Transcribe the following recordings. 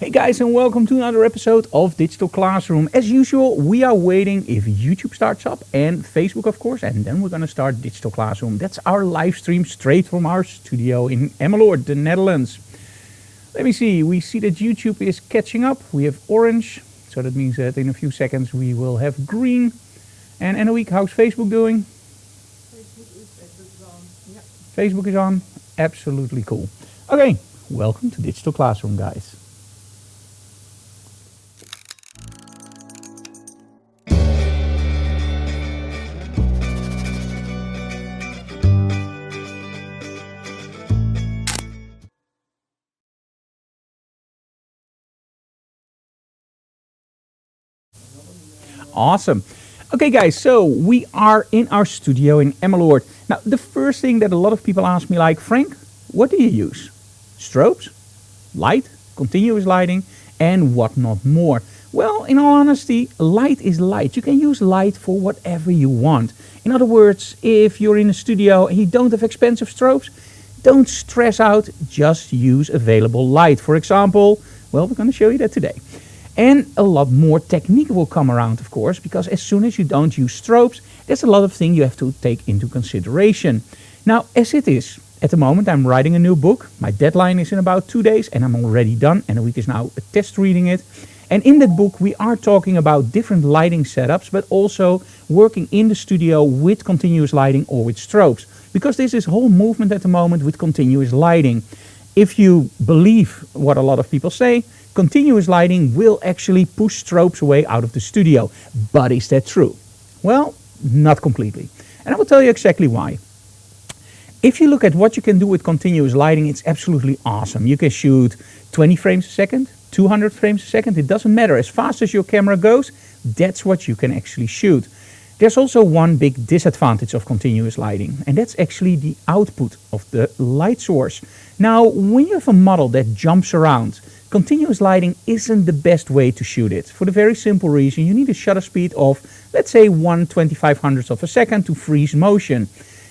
Hey guys, and welcome to another episode of Digital Classroom. As usual, we are waiting if YouTube starts up and Facebook, of course, and then we're going to start Digital Classroom. That's our live stream straight from our studio in Emmeloord, the Netherlands. Let me see, we see that YouTube is catching up. We have orange, so that means that in a few seconds we will have green. And Anouk, how's Facebook doing? Facebook is on. Yeah. Facebook is on. Absolutely cool. Okay, welcome to Digital Classroom, guys. Awesome. Okay guys, so we are in our studio in Emmeloord. Now the first thing that a lot of people ask me, like, Frank, what do you use? Strobes, light, continuous lighting, and what not more? Well, in all honesty, light is light. You can use light for whatever you want. In other words, if you're in a studio and you don't have expensive strobes, don't stress out, just use available light. For example, well, we're going to show you that today. And a lot more technique will come around, of course, because as soon as you don't use strobes, there's a lot of things you have to take into consideration. Now, as it is, at the moment I'm writing a new book. My deadline is in about 2 days and I'm already done, and a week is now a test reading it. And in that book we are talking about different lighting setups, but also working in the studio with continuous lighting or with strobes. Because there's this whole movement at the moment with continuous lighting. If you believe what a lot of people say, continuous lighting will actually push strobes away out of the studio. But is that true? Well, not completely. And I will tell you exactly why. If you look at what you can do with continuous lighting, it's absolutely awesome. You can shoot 20 frames a second, 200 frames a second, it doesn't matter. As fast as your camera goes, that's what you can actually shoot. There's also one big disadvantage of continuous lighting, and that's actually the output of the light source. Now, when you have a model that jumps around, continuous lighting isn't the best way to shoot it. For the very simple reason, you need a shutter speed of, let's say, 1/2500th of a second to freeze motion.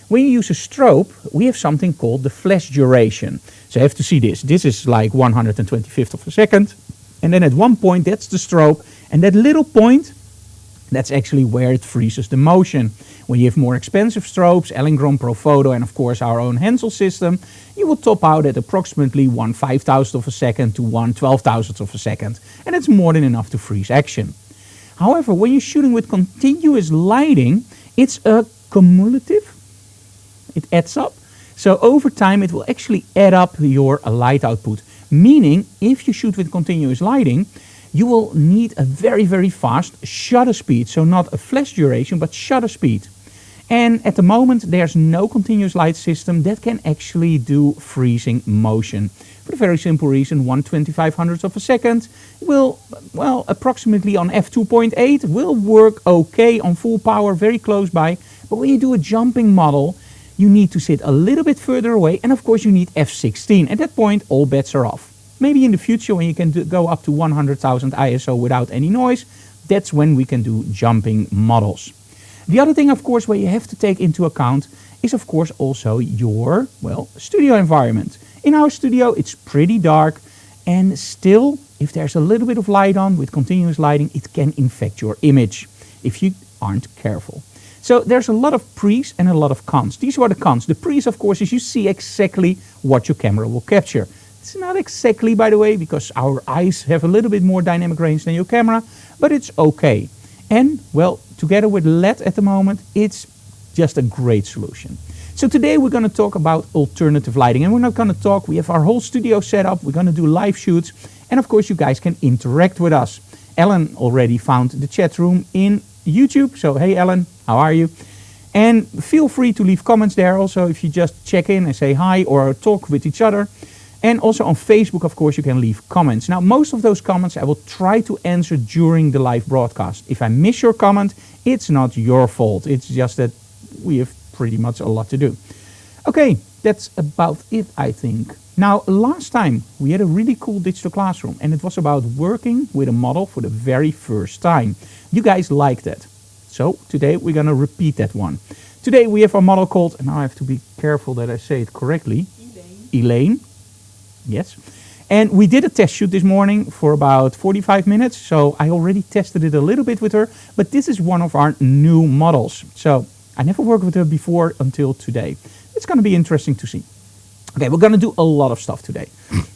When you use a strobe, we have something called the flash duration. So you have to see this. This is like 125th of a second. And then at one point, that's the strobe. And that little point, that's actually where it freezes the motion. When you have more expensive strobes, Elinchron, Profoto, and of course our own Hensel system, you will top out at approximately 1/5000th of a second to 1/12,000th of a second. And it's more than enough to freeze action. However, when you're shooting with continuous lighting, it's a cumulative. It adds up. So over time, it will actually add up your light output. Meaning, if you shoot with continuous lighting, you will need a very, very fast shutter speed. So not a flash duration, but shutter speed. And at the moment, there's no continuous light system that can actually do freezing motion. For the very simple reason, 1/2500th of a second will, well, approximately on f2.8 will work okay on full power, very close by. But when you do a jumping model, you need to sit a little bit further away. And of course, you need f16. At that point, all bets are off. Maybe in the future, when you can go up to 100,000 ISO without any noise, that's when we can do jumping models. The other thing, of course, where you have to take into account is, of course, also your, well, studio environment. In our studio, it's pretty dark, and still, if there's a little bit of light on with continuous lighting, it can infect your image if you aren't careful. So there's a lot of pres and a lot of cons. These are the cons. The pres, of course, is you see exactly what your camera will capture. It's not exactly, by the way, because our eyes have a little bit more dynamic range than your camera, but it's okay. And, well, together with LED at the moment, it's just a great solution. So today we're going to talk about alternative lighting. And we're not going to talk, we have our whole studio set up, we're going to do live shoots, and of course you guys can interact with us. Ellen already found the chat room in YouTube, so hey Ellen, how are you? And feel free to leave comments there also if you just check in and say hi or talk with each other. And also on Facebook, of course, you can leave comments. Now, most of those comments I will try to answer during the live broadcast. If I miss your comment, it's not your fault. It's just that we have pretty much a lot to do. Okay, that's about it, I think. Now, last time we had a really cool digital classroom, and it was about working with a model for the very first time. You guys liked it. So today we're going to repeat that one. Today we have a model called, and now I have to be careful that I say it correctly, Elaine. Yes. And we did a test shoot this morning for about 45 minutes. So I already tested it a little bit with her. But this is one of our new models. So I never worked with her before until today. It's going to be interesting to see. Okay, we're going to do a lot of stuff today.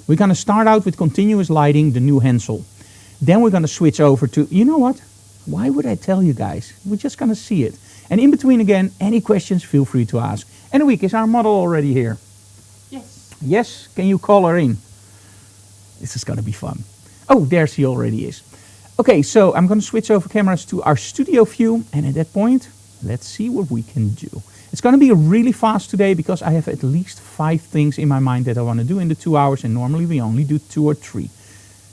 We're going to start out with continuous lighting, the new Hensel. Then we're going to switch over to, you know what? Why would I tell you guys? We're just going to see it. And in between again, any questions, feel free to ask. And Week, is our model already here? Yes. Yes? Can you call her in? This is going to be fun. Oh, there she already is. Okay, so I'm going to switch over cameras to our studio view. And at that point, let's see what we can do. It's going to be really fast today because I have at least 5 things in my mind that I want to do in the 2 hours. And normally we only do 2 or 3.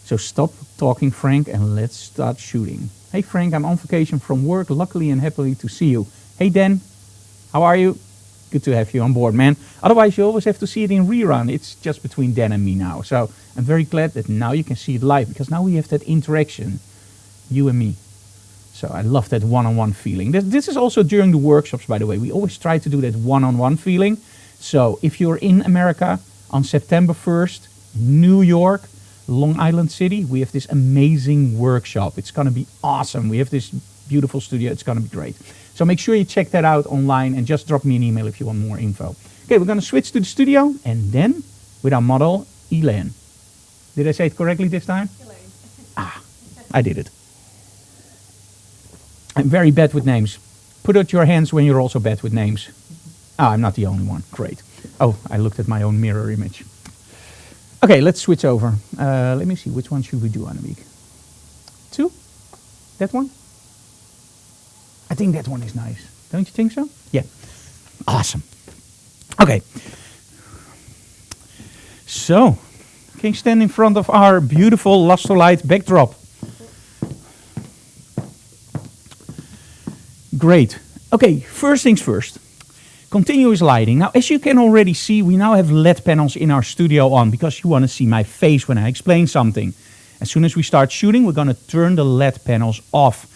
So stop talking, Frank, and let's start shooting. Hey, Frank, I'm on vacation from work. Luckily and happily to see you. Hey, Dan, how are you? Good to have you on board, man. Otherwise, you always have to see it in rerun. It's just between Dan and me now. So I'm very glad that now you can see it live because now we have that interaction, you and me. So I love that one-on-one feeling. This is also during the workshops, by the way. We always try to do that one-on-one feeling. So if you're in America on September 1st, New York, Long Island City, we have this amazing workshop. It's going to be awesome. We have this beautiful studio. It's going to be great. So make sure you check that out online and just drop me an email if you want more info. Okay, we're going to switch to the studio and then with our model, Elaine. Did I say it correctly this time? Elaine. I did it. I'm very bad with names. Put out your hands when you're also bad with names. I'm not the only one. Great. Oh, I looked at my own mirror image. Okay, let's switch over. Let me see, which one should we do on a week? 2? That one? I think that one is nice. Don't you think so? Yeah. Awesome. Okay. So, can you stand in front of our beautiful Lustrolight backdrop? Great. Okay, first things first. Continuous lighting. Now, as you can already see, we now have LED panels in our studio on because you want to see my face when I explain something. As soon as we start shooting, we're going to turn the LED panels off.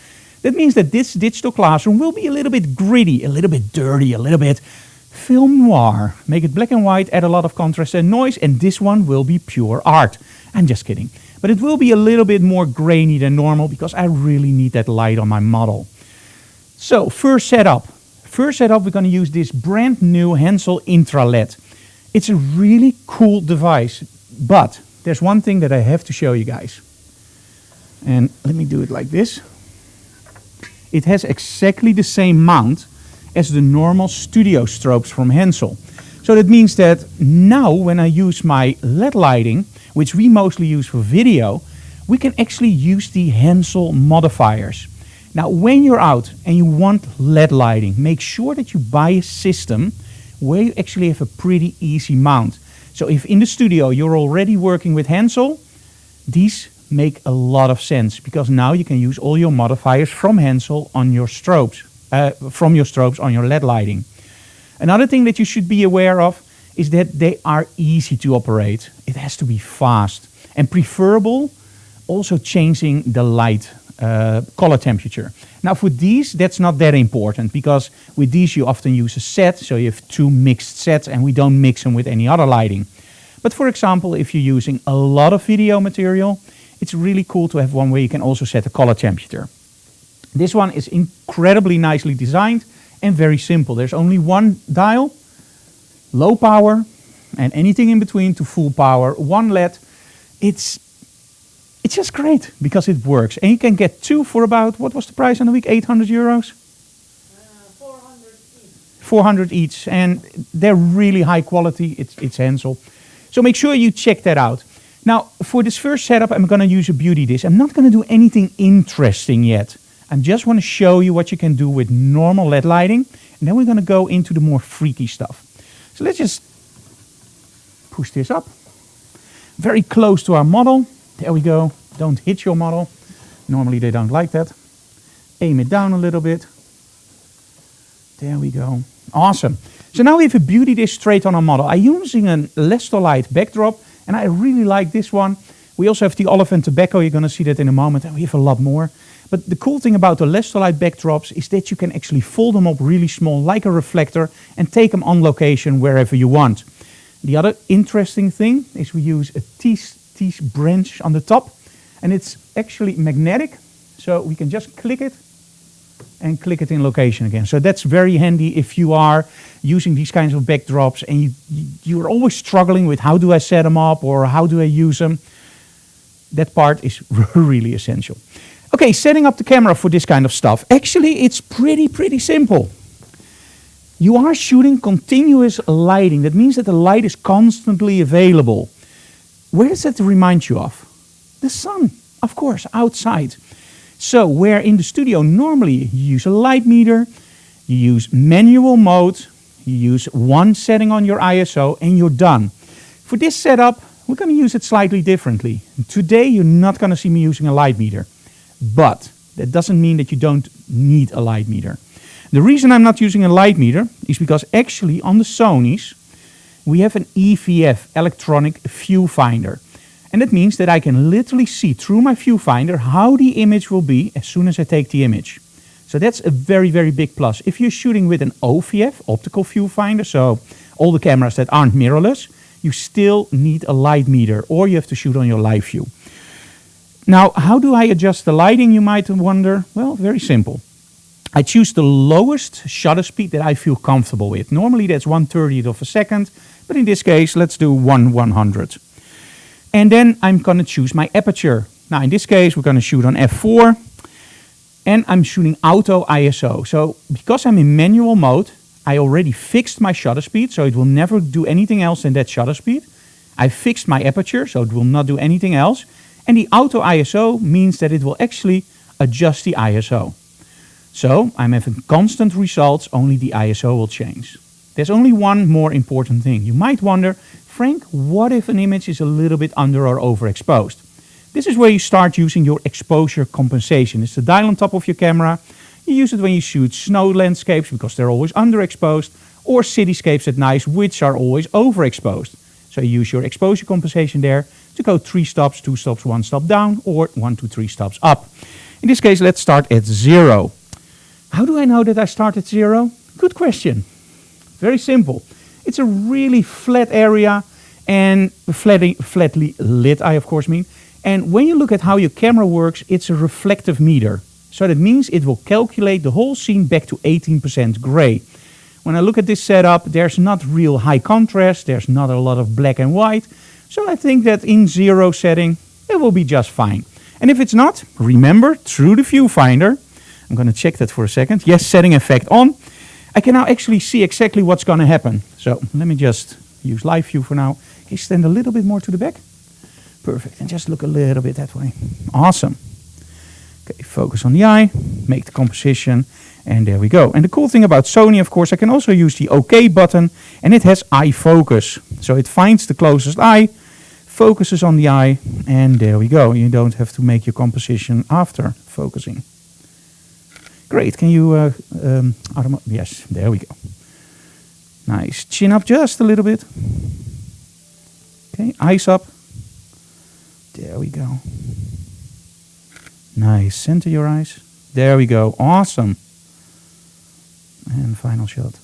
That means that this digital classroom will be a little bit gritty, a little bit dirty, a little bit film noir. Make it black and white, add a lot of contrast and noise, and this one will be pure art. I'm just kidding. But it will be a little bit more grainy than normal because I really need that light on my model. So, first setup. We're going to use this brand new Hensel Intra LED. It's a really cool device, but there's one thing that I have to show you guys. And let me do it like this. It has exactly the same mount as the normal studio strobes from Hensel. So that means that now when I use my LED lighting, which we mostly use for video, we can actually use the Hensel modifiers. Now, when you're out and you want LED lighting, make sure that you buy a system where you actually have a pretty easy mount. So if in the studio you're already working with Hensel, these make a lot of sense because now you can use all your modifiers from Hensel on your strobes, on your LED lighting. Another thing that you should be aware of is that they are easy to operate. It has to be fast and preferable, also changing the light color temperature. Now for these, that's not that important because with these you often use a set, so you have 2 mixed sets and we don't mix them with any other lighting. But for example, if you're using a lot of video material, it's really cool to have one where you can also set a color temperature. This one is incredibly nicely designed and very simple. There's only one dial, low power, and anything in between to full power, one LED. It's just great because it works. And you can get 2 for about, what was the price on the week? 800 euros? 400 each. 400 each. And they're really high quality. It's Hensel. So make sure you check that out. Now, for this first setup, I'm going to use a beauty disc. I'm not going to do anything interesting yet. I just want to show you what you can do with normal LED lighting. And then we're going to go into the more freaky stuff. So let's just push this up. Very close to our model. There we go. Don't hit your model. Normally they don't like that. Aim it down a little bit. There we go. Awesome. So now we have a beauty disc straight on our model. I'm using a Lustrolight backdrop and I really like this one. We also have the olive and tobacco. You're going to see that in a moment and we have a lot more. But the cool thing about the Lustrolight backdrops is that you can actually fold them up really small like a reflector and take them on location wherever you want. The other interesting thing is we use a these branches on the top, and it's actually magnetic, so we can just click it and click it in location again. So that's very handy if you are using these kinds of backdrops and you're always struggling with how do I set them up or how do I use them. That part is really essential. Okay, setting up the camera for this kind of stuff. Actually, it's pretty simple. You are shooting continuous lighting. That means that the light is constantly available. Where does that remind you of? The sun, of course, outside. So where in the studio normally you use a light meter, you use manual mode, you use one setting on your ISO and you're done. For this setup, we're going to use it slightly differently. Today you're not going to see me using a light meter, but that doesn't mean that you don't need a light meter. The reason I'm not using a light meter is because actually on the Sonys we have an EVF, electronic viewfinder. And that means that I can literally see through my viewfinder how the image will be as soon as I take the image. So that's a very big plus. If you're shooting with an OVF, optical viewfinder, so all the cameras that aren't mirrorless, you still need a light meter or you have to shoot on your live view. Now, how do I adjust the lighting, you might wonder? Well, very simple. I choose the lowest shutter speed that I feel comfortable with. Normally that's 1/30th of a second, but in this case, let's do 1/100th. And then I'm going to choose my aperture. Now in this case, we're going to shoot on f4 and I'm shooting auto ISO. So because I'm in manual mode, I already fixed my shutter speed, so it will never do anything else than that shutter speed. I fixed my aperture, so it will not do anything else. And the auto ISO means that it will actually adjust the ISO. So I'm having constant results, only the ISO will change. There's only one more important thing. You might wonder, Frank, what if an image is a little bit under or overexposed? This is where you start using your exposure compensation. It's the dial on top of your camera. You use it when you shoot snow landscapes because they're always underexposed, or cityscapes at night which are always overexposed. So you use your exposure compensation there to go 3 stops, 2 stops, 1 stop down, or 1 to 3 stops up. In this case, let's start at 0. How do I know that I start at 0? Good question. Very simple. It's a really flat area and flatly lit, I of course mean. And when you look at how your camera works, it's a reflective meter. So that means it will calculate the whole scene back to 18% gray. When I look at this setup, there's not real high contrast, there's not a lot of black and white. So I think that in 0 setting, it will be just fine. And if it's not, remember, through the viewfinder, I'm going to check that for a second. Yes, setting effect on. I can now actually see exactly what's going to happen. So let me just use live view for now. Can you stand a little bit more to the back? Perfect. And just look a little bit that way. Awesome. Okay, focus on the eye, make the composition, and there we go. And the cool thing about Sony, of course, I can also use the OK button, and it has eye focus. So it finds the closest eye, focuses on the eye, and there we go. You don't have to make your composition after focusing. Great. Can you, yes, there we go. Nice. Chin up just a little bit. Okay, eyes up. There we go. Nice. Center your eyes. There we go. Awesome. And final shot.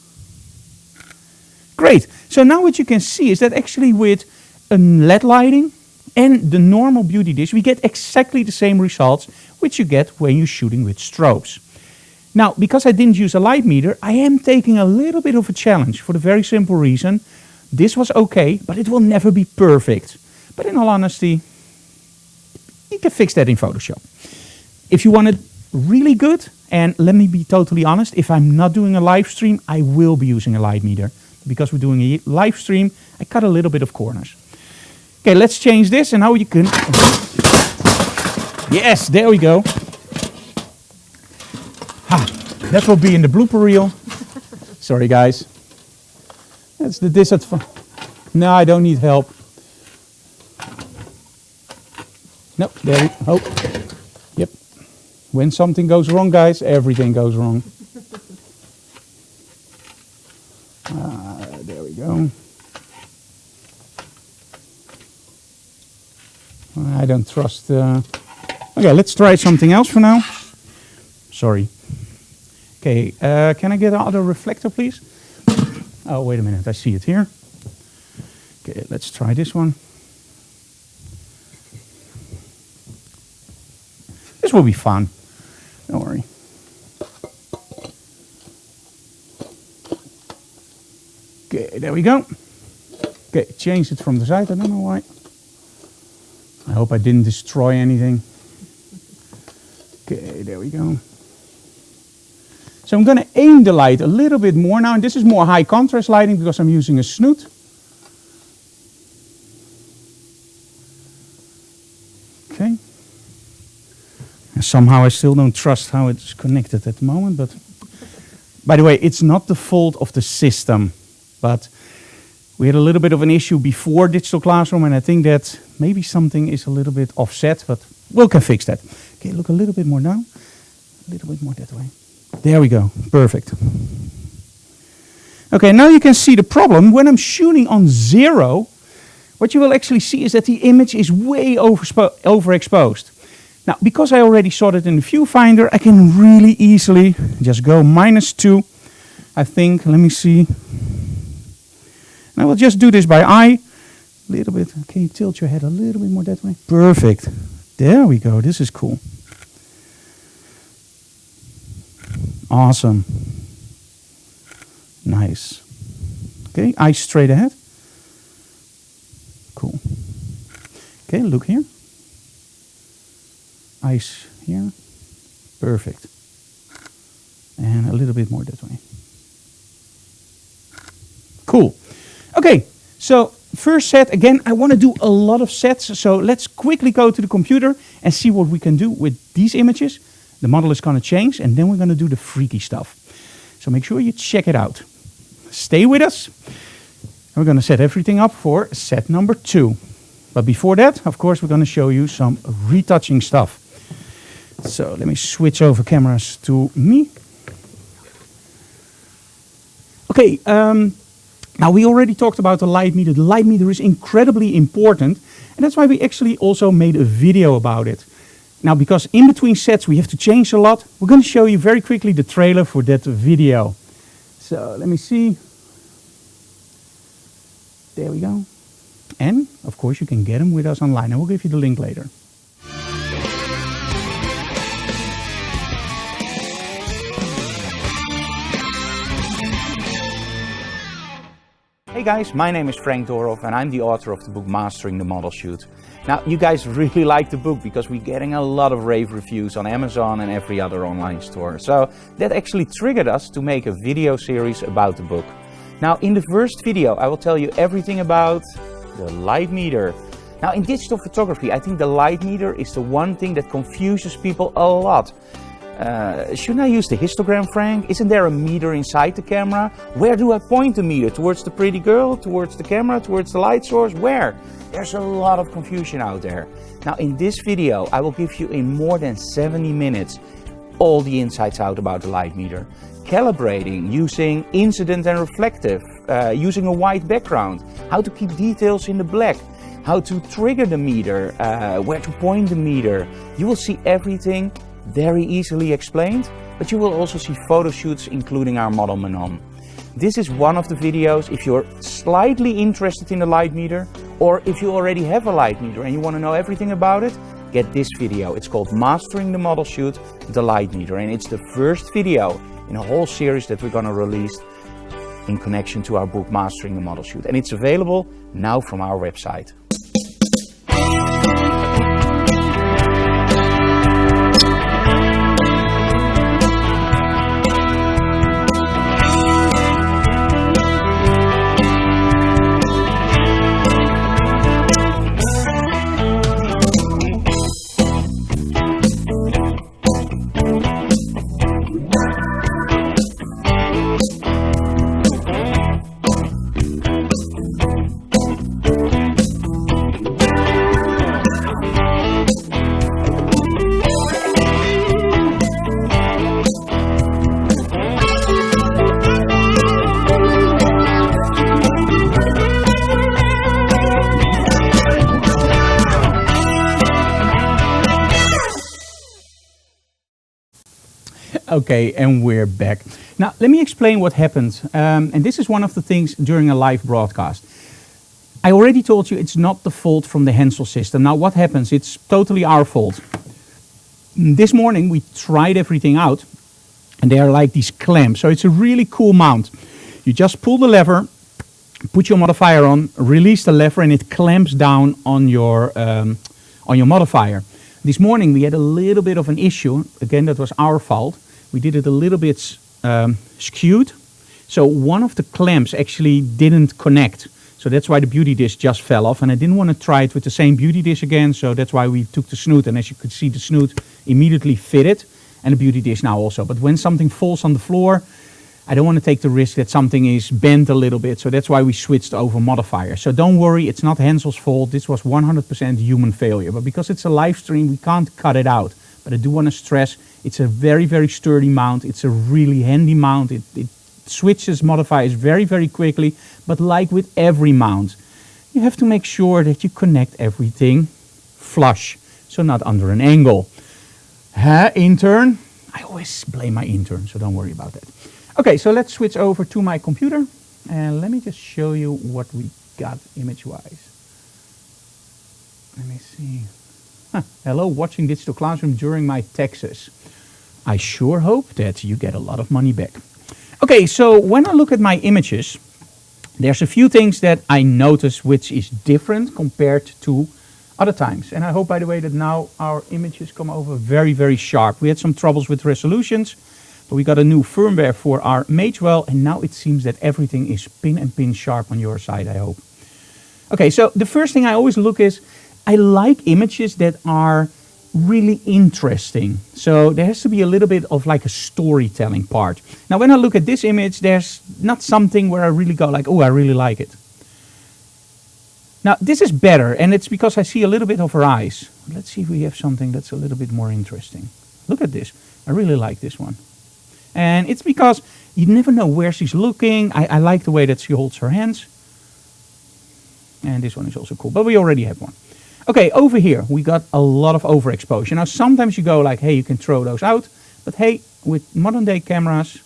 Great. So now what you can see is that actually with a LED lighting and the normal beauty dish, we get exactly the same results which you get when you're shooting with strobes. Now, because I didn't use a light meter, I am taking a little bit of a challenge for the very simple reason. This was okay, but it will never be perfect. But in all honesty, you can fix that in Photoshop. If you want it really good, and let me be totally honest, if I'm not doing a live stream, I will be using a light meter. Because we're doing a live stream, I cut a little bit of corners. Okay, let's change this, and now you can... Yes, there we go. That will be in the blooper reel. Sorry, guys. That's the disadvantage. No, I don't need help. No, there we go. Oh. Yep. When something goes wrong, guys, everything goes wrong. There we go. I don't trust... Okay, let's try something else for now. Sorry. Okay, can I get another reflector, please? Oh, wait a minute, I see it here. Okay, let's try this one. This will be fun. Don't worry. Okay, there we go. Okay, change it from the side. I don't know why. I hope I didn't destroy anything. Okay, there we go. So I'm going to aim the light a little bit more now. And this is more high contrast lighting because I'm using a snoot. Okay. And somehow I still don't trust how it's connected at the moment. But by the way, it's not the fault of the system. But we had a little bit of an issue before Digital Classroom. And I think that maybe something is a little bit offset. But we can fix that. Okay, look a little bit more now. A little bit more that way. There we go. Perfect. Okay, now you can see the problem. When I'm shooting on 0, what you will actually see is that the image is way overexposed. Now, because I already saw that in the viewfinder, I can really easily just go -2, I think. Let me see. And I will just do this by eye. A little bit. Can you tilt your head a little bit more that way? Perfect. There we go. This is cool. Awesome. Nice. Okay, eyes straight ahead. Cool. Okay, look here. Eyes here. Perfect. And a little bit more that way. Cool. Okay, so first set, again, I want to do a lot of sets, so let's quickly go to the computer and see what we can do with these images. The model is going to change, and then we're going to do the freaky stuff. So make sure you check it out. Stay with us. We're going to set everything up for set number 2. But before that, of course, we're going to show you some retouching stuff. So let me switch over cameras to me. Okay, now we already talked about the light meter. The light meter is incredibly important, and that's why we actually also made a video about it. Now, because in between sets we have to change a lot, we're going to show you very quickly the trailer for that video. So let me see. There we go. And, of course, you can get them with us online. I will give you the link later. Hey guys, my name is Frank Dorhoff and I'm the author of the book Mastering the Model Shoot. Now, you guys really like the book because we're getting a lot of rave reviews on Amazon and every other online store. So that actually triggered us to make a video series about the book. Now, in the first video, I will tell you everything about the light meter. Now, in digital photography, I think the light meter is the one thing that confuses people a lot. Shouldn't I use the histogram, Frank? Isn't there a meter inside the camera? Where do I point the meter? Towards the pretty girl? Towards the camera? Towards the light source? Where? There's a lot of confusion out there. Now, in this video, I will give you in more than 70 minutes all the insights out about the light meter. Calibrating, using incident and reflective, using a white background, how to keep details in the black, how to trigger the meter, where to point the meter. You will see everything very easily explained, but you will also see photo shoots including our model Manon. This is one of the videos if you're slightly interested in the light meter, or if you already have a light meter and you want to know everything about it, get this video. It's called Mastering the Model Shoot, the light meter, and it's the first video in a whole series that we're going to release in connection to our book Mastering the Model Shoot, and it's available now from our website. Okay, and we're back. Now, let me explain what happened. And this is one of the things during a live broadcast. I already told you it's not the fault from the Hansel system. Now, what happens? It's totally our fault. This morning we tried everything out, and they are like these clamps. So it's a really cool mount. You just pull the lever, put your modifier on, release the lever, and it clamps down on your modifier. This morning we had a little bit of an issue. Again, that was our fault. We did it a little bit skewed. So one of the clamps actually didn't connect. So that's why the beauty dish just fell off. And I didn't want to try it with the same beauty dish again. So that's why we took the snoot. And as you could see, the snoot immediately fitted. And the beauty dish now also. But when something falls on the floor, I don't want to take the risk that something is bent a little bit. So that's why we switched over modifier. So don't worry, it's not Hansel's fault. This was 100% human failure. But because it's a live stream, we can't cut it out. But I do want to stress, it's a very, very sturdy mount. It's a really handy mount. It switches modifiers very, very quickly. But like with every mount, you have to make sure that you connect everything flush. So not under an angle. Intern. I always blame my intern, so don't worry about that. Okay, so let's switch over to my computer. And let me just show you what we got image-wise. Let me see. Hello, watching Digital Classroom during my taxes. I sure hope that you get a lot of money back. Okay, so when I look at my images, there's a few things that I notice which is different compared to other times. And I hope, by the way, that now our images come over very, very sharp. We had some troubles with resolutions, but we got a new firmware for our Magewell, and now it seems that everything is pin and pin sharp on your side, I hope. Okay, so the first thing I always look is, I like images that are really interesting. So there has to be a little bit of like a storytelling part. Now when I look at this image, there's not something where I really go like, oh, I really like it. Now this is better, and it's because I see a little bit of her eyes. Let's see if we have something that's a little bit more interesting. Look at this. I really like this one. And it's because you never know where she's looking. I like the way that she holds her hands. And this one is also cool, but we already have one. Okay, over here, we got a lot of overexposure. Now, sometimes you go like, hey, you can throw those out. But hey, with modern day cameras,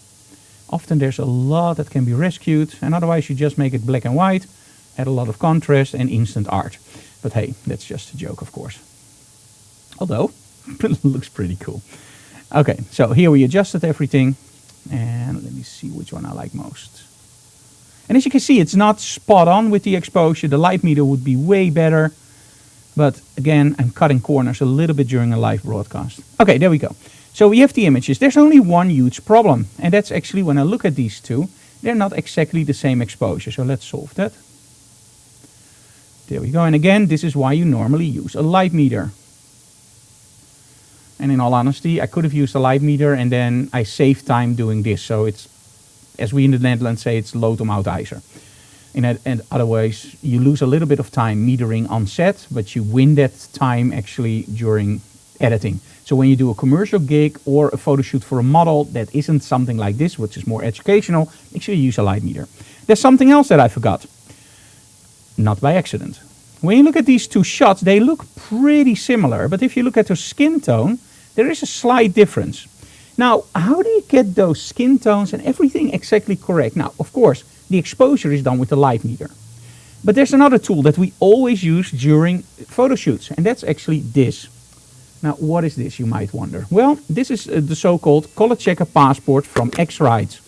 often there's a lot that can be rescued. And otherwise, you just make it black and white, add a lot of contrast and instant art. But hey, that's just a joke, of course. Although, it looks pretty cool. Okay, so here we adjusted everything. And let me see which one I like most. And as you can see, it's not spot on with the exposure. The light meter would be way better. But again, I'm cutting corners a little bit during a live broadcast. Okay, there we go. So we have the images. There's only one huge problem. And that's actually when I look at these two, they're not exactly the same exposure. So let's solve that. There we go. And again, this is why you normally use a light meter. And in all honesty, I could have used a light meter and then I save time doing this. So it's, as we in the Netherlands say, it's load om uitijzer. And otherwise, you lose a little bit of time metering on set, but you win that time actually during editing. So when you do a commercial gig or a photo shoot for a model that isn't something like this, which is more educational, make sure you use a light meter. There's something else that I forgot. Not by accident. When you look at these two shots, they look pretty similar. But if you look at their skin tone, there is a slight difference. Now, how do you get those skin tones and everything exactly correct? Now, of course, the exposure is done with the light meter. But there's another tool that we always use during photo shoots, and that's actually this. Now, what is this, you might wonder? Well, this is the so-called color checker passport from X-Rite.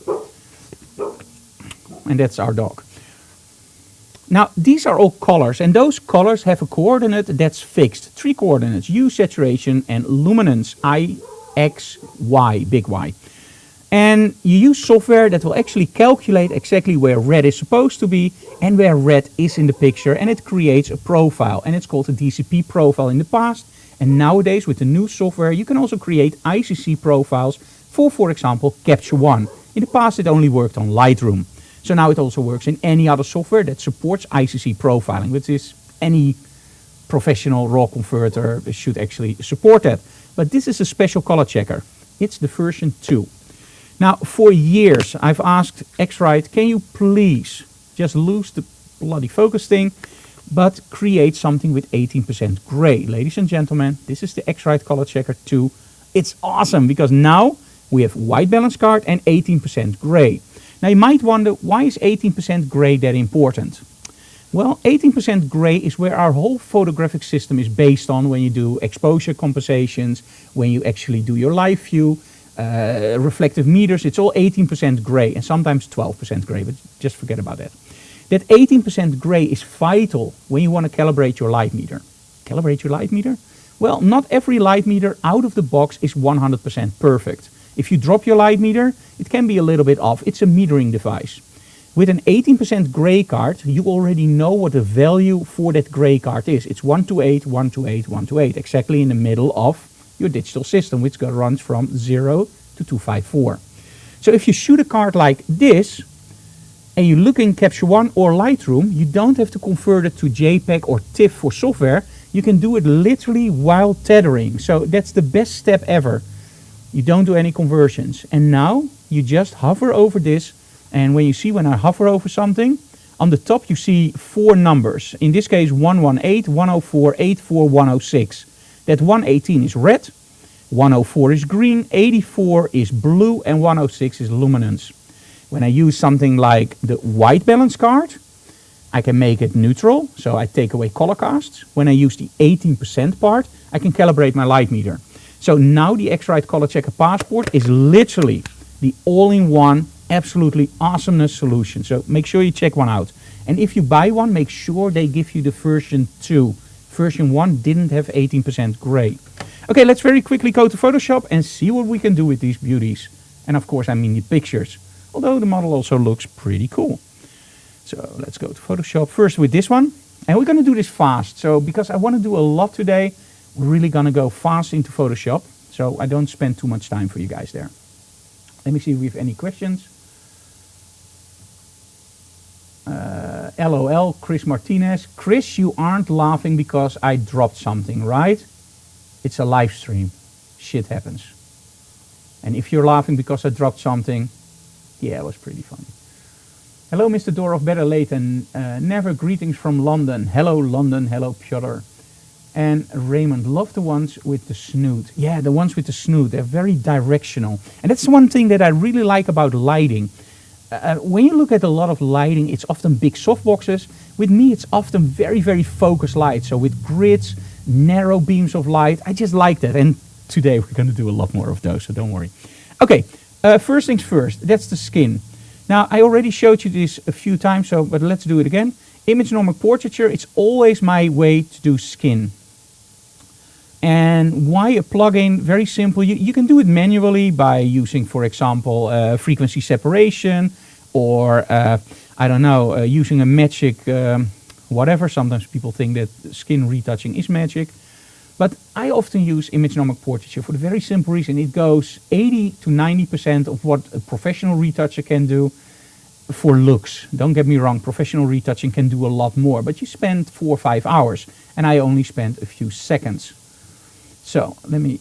And that's our dog. Now, these are all colors, and those colors have a coordinate that's fixed. 3 coordinates, hue, saturation, and luminance, I, X, Y, big Y. And you use software that will actually calculate exactly where red is supposed to be and where red is in the picture, and it creates a profile, and it's called a DCP profile in the past. And nowadays with the new software you can also create ICC profiles for example, Capture One. In the past it only worked on Lightroom. So now it also works in any other software that supports ICC profiling, which is any professional RAW converter should actually support that. But this is a special color checker. It's the version 2. Now, for years, I've asked X-Rite, can you please just lose the bloody focus thing, but create something with 18% gray. Ladies and gentlemen, this is the X-Rite Color Checker 2. It's awesome because now we have white balance card and 18% gray. Now, you might wonder, why is 18% gray that important? Well, 18% gray is where our whole photographic system is based on when you do exposure compensations, when you actually do your live view, reflective meters. It's all 18% gray and sometimes 12% gray, but just forget about that. That 18% gray is vital when you want to calibrate your light meter. Calibrate your light meter? Well, not every light meter out of the box is 100% perfect. If you drop your light meter, it can be a little bit off. It's a metering device. With an 18% gray card, you already know what the value for that gray card is. It's 128, 128, 128, exactly in the middle of your digital system, which runs from 0 to 254. So if you shoot a card like this, and you look in Capture One or Lightroom, you don't have to convert it to JPEG or TIFF for software. You can do it literally while tethering. So that's the best step ever. You don't do any conversions. And now you just hover over this. And when you see when I hover over something, on the top you see 4 numbers. In this case 118, 104, 84, 106. That 118 is red, 104 is green, 84 is blue, and 106 is luminance. When I use something like the white balance card, I can make it neutral, so I take away color casts. When I use the 18% part, I can calibrate my light meter. So now the X-Rite Color Checker Passport is literally the all-in-one, absolutely awesomeness solution. So make sure you check one out. And if you buy one, make sure they give you the version 2. Version 1 didn't have 18% gray. Okay, let's very quickly go to Photoshop and see what we can do with these beauties. And of course, I mean the pictures. Although the model also looks pretty cool. So let's go to Photoshop first with this one. And we're going to do this fast. So because I want to do a lot today, we're really going to go fast into Photoshop. So I don't spend too much time for you guys there. Let me see if we have any questions. LOL, Chris Martinez. Chris, you aren't laughing because I dropped something, right? It's a live stream. Shit happens. And if you're laughing because I dropped something, yeah, it was pretty funny. Hello, Mr. Dorov, better late than never. Greetings from London. Hello, London. Hello, Piotr. And Raymond, love the ones with the snoot. Yeah, the ones with the snoot. They're very directional. And that's one thing that I really like about lighting. When you look at a lot of lighting, it's often big softboxes. With me, it's often very, very focused light. So with grids, narrow beams of light, I just like that. And today we're going to do a lot more of those, so don't worry. Okay, first things first, that's the skin. Now, I already showed you this a few times, but let's do it again. Image normal portraiture, it's always my way to do skin. And why a plugin? Very simple. You can do it manually by using, for example, frequency separation, or I don't know, using a magic whatever. Sometimes people think that skin retouching is magic. But I often use image normal portraiture for the very simple reason it goes 80 to 90% of what a professional retoucher can do for looks. Don't get me wrong, professional retouching can do a lot more, but you spend 4 or 5 hours, and I only spent a few seconds. So let me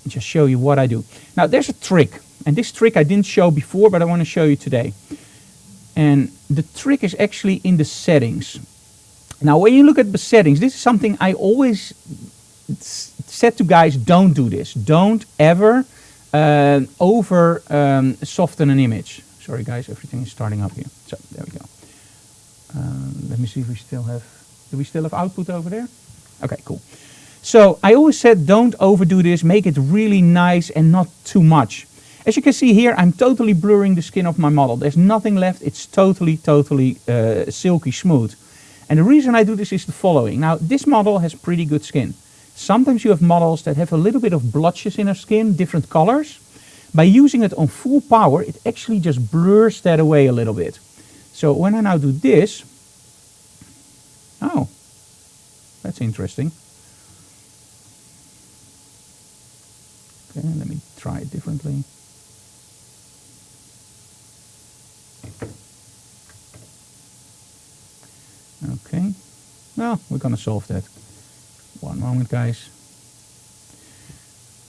just show you what I do. Now there's a trick, and this trick I didn't show before, but I want to show you today. And the trick is actually in the settings. Now when you look at the settings, this is something I always said to guys, don't do this. Don't ever over soften an image. Sorry guys, everything is starting up here. So there we go. Let me see if we still have, do we still have output over there? Okay, cool. So I always said don't overdo this, make it really nice and not too much. As you can see here, I'm totally blurring the skin of my model. There's nothing left, it's totally silky smooth. And the reason I do this is the following. Now this model has pretty good skin. Sometimes you have models that have a little bit of blotches in their skin, different colors. By using it on full power, it actually just blurs that away a little bit. So when I now do this, oh, that's interesting. Okay, let me try it differently. Okay, well, we're going to solve that. One moment, guys.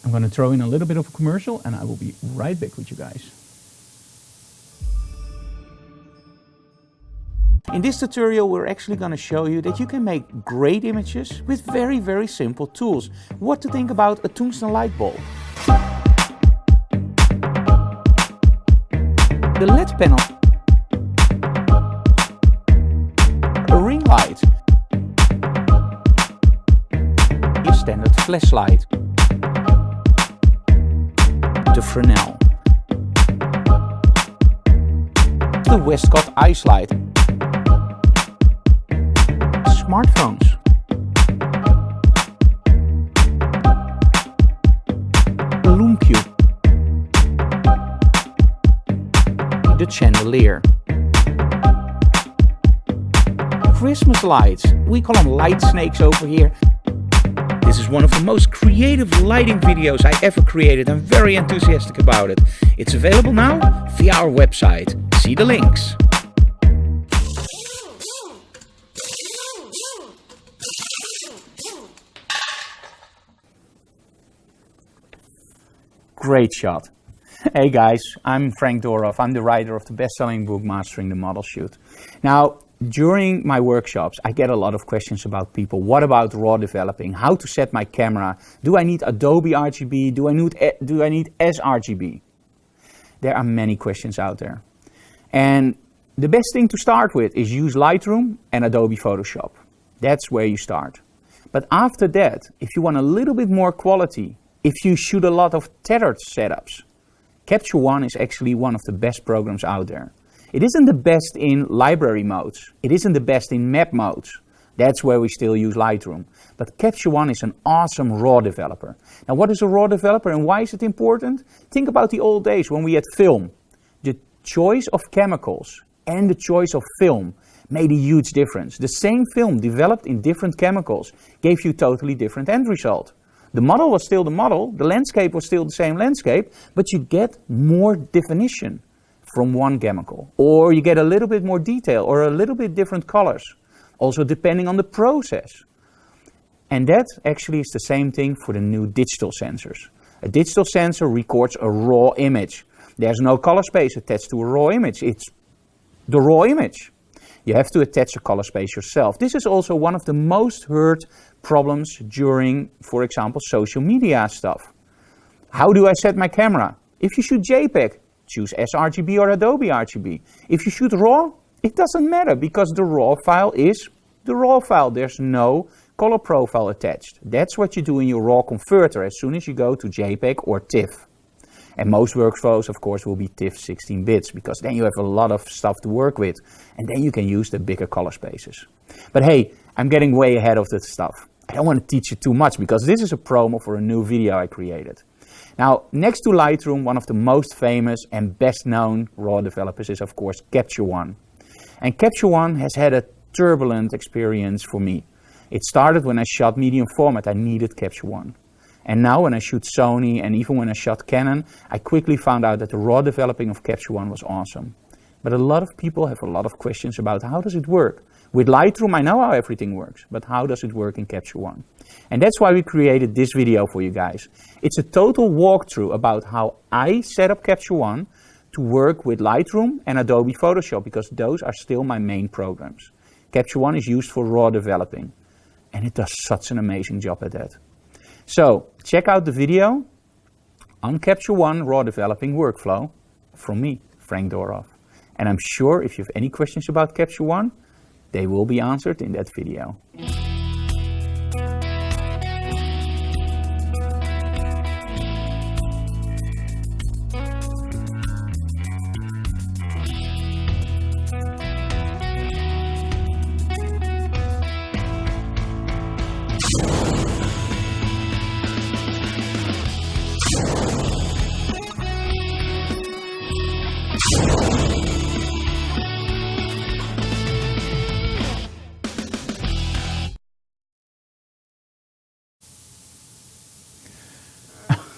I'm going to throw in a little bit of a commercial and I will be right back with you guys. In this tutorial, we're actually going to show you that you can make great images with very simple tools. What to think about a tungsten light bulb. The LED panel. A flashlight, the Fresnel, the Westcott ice light, smartphones, the Lume Cube, the Chandelier, Christmas lights, we call them light snakes over here. This is one of the most creative lighting videos I ever created. I'm very enthusiastic about it. It's available now via our website. See the links. Great shot. Hey guys, I'm Frank Doroff. I'm the writer of the best-selling book Mastering the Model Shoot. Now, during my workshops, I get a lot of questions about people. What about raw developing? How to set my camera? Do I need Adobe RGB? Do I need sRGB? There are many questions out there. And the best thing to start with is use Lightroom and Adobe Photoshop. That's where you start. But after that, if you want a little bit more quality, if you shoot a lot of tethered setups, Capture One is actually one of the best programs out there. It isn't the best in library modes. It isn't the best in map modes. That's where we still use Lightroom. But Capture One is an awesome RAW developer. Now, what is a RAW developer and why is it important? Think about the old days when we had film. The choice of chemicals and the choice of film made a huge difference. The same film developed in different chemicals gave you totally different end result. The model was still the model, the landscape was still the same landscape, but you get more definition from one chemical, or you get a little bit more detail or a little bit different colors, also depending on the process. And that actually is the same thing for the new digital sensors. A digital sensor records a raw image. There's no color space attached to a raw image. It's the raw image. You have to attach a color space yourself. This is also one of the most heard problems during, for example, social media stuff. How do I set my camera? If you shoot JPEG, choose sRGB or Adobe RGB. If you shoot RAW, it doesn't matter because the RAW file is the RAW file. There's no color profile attached. That's what you do in your RAW converter as soon as you go to JPEG or TIFF. And most workflows, of course, will be TIFF 16 bits because then you have a lot of stuff to work with and then you can use the bigger color spaces. But hey, I'm getting way ahead of this stuff. I don't want to teach you too much because this is a promo for a new video I created. Now, next to Lightroom, one of the most famous and best known RAW developers is of course Capture One. And Capture One has had a turbulent experience for me. It started when I shot medium format, I needed Capture One. And now when I shoot Sony and even when I shot Canon, I quickly found out that the raw developing of Capture One was awesome. But a lot of people have a lot of questions about how does it work? With Lightroom I know how everything works, but how does it work in Capture One? And that's why we created this video for you guys. It's a total walkthrough about how I set up Capture One to work with Lightroom and Adobe Photoshop because those are still my main programs. Capture One is used for raw developing and it does such an amazing job at that. So check out the video on Capture One raw developing workflow from me, Frank Doroff. And I'm sure if you have any questions about Capture One, they will be answered in that video.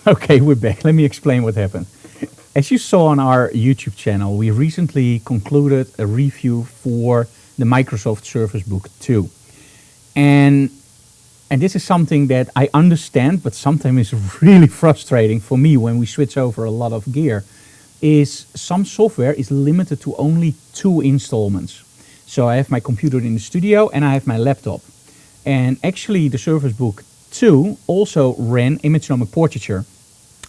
Okay, we're back. Let me explain what happened. As you saw on our YouTube channel, we recently concluded a review for the Microsoft Surface Book 2. And this is something that I understand, but sometimes is really frustrating for me when we switch over a lot of gear, is some software is limited to only 2 installments. So I have my computer in the studio and I have my laptop. And actually the Surface Book 2 also ran image-genomic portraiture.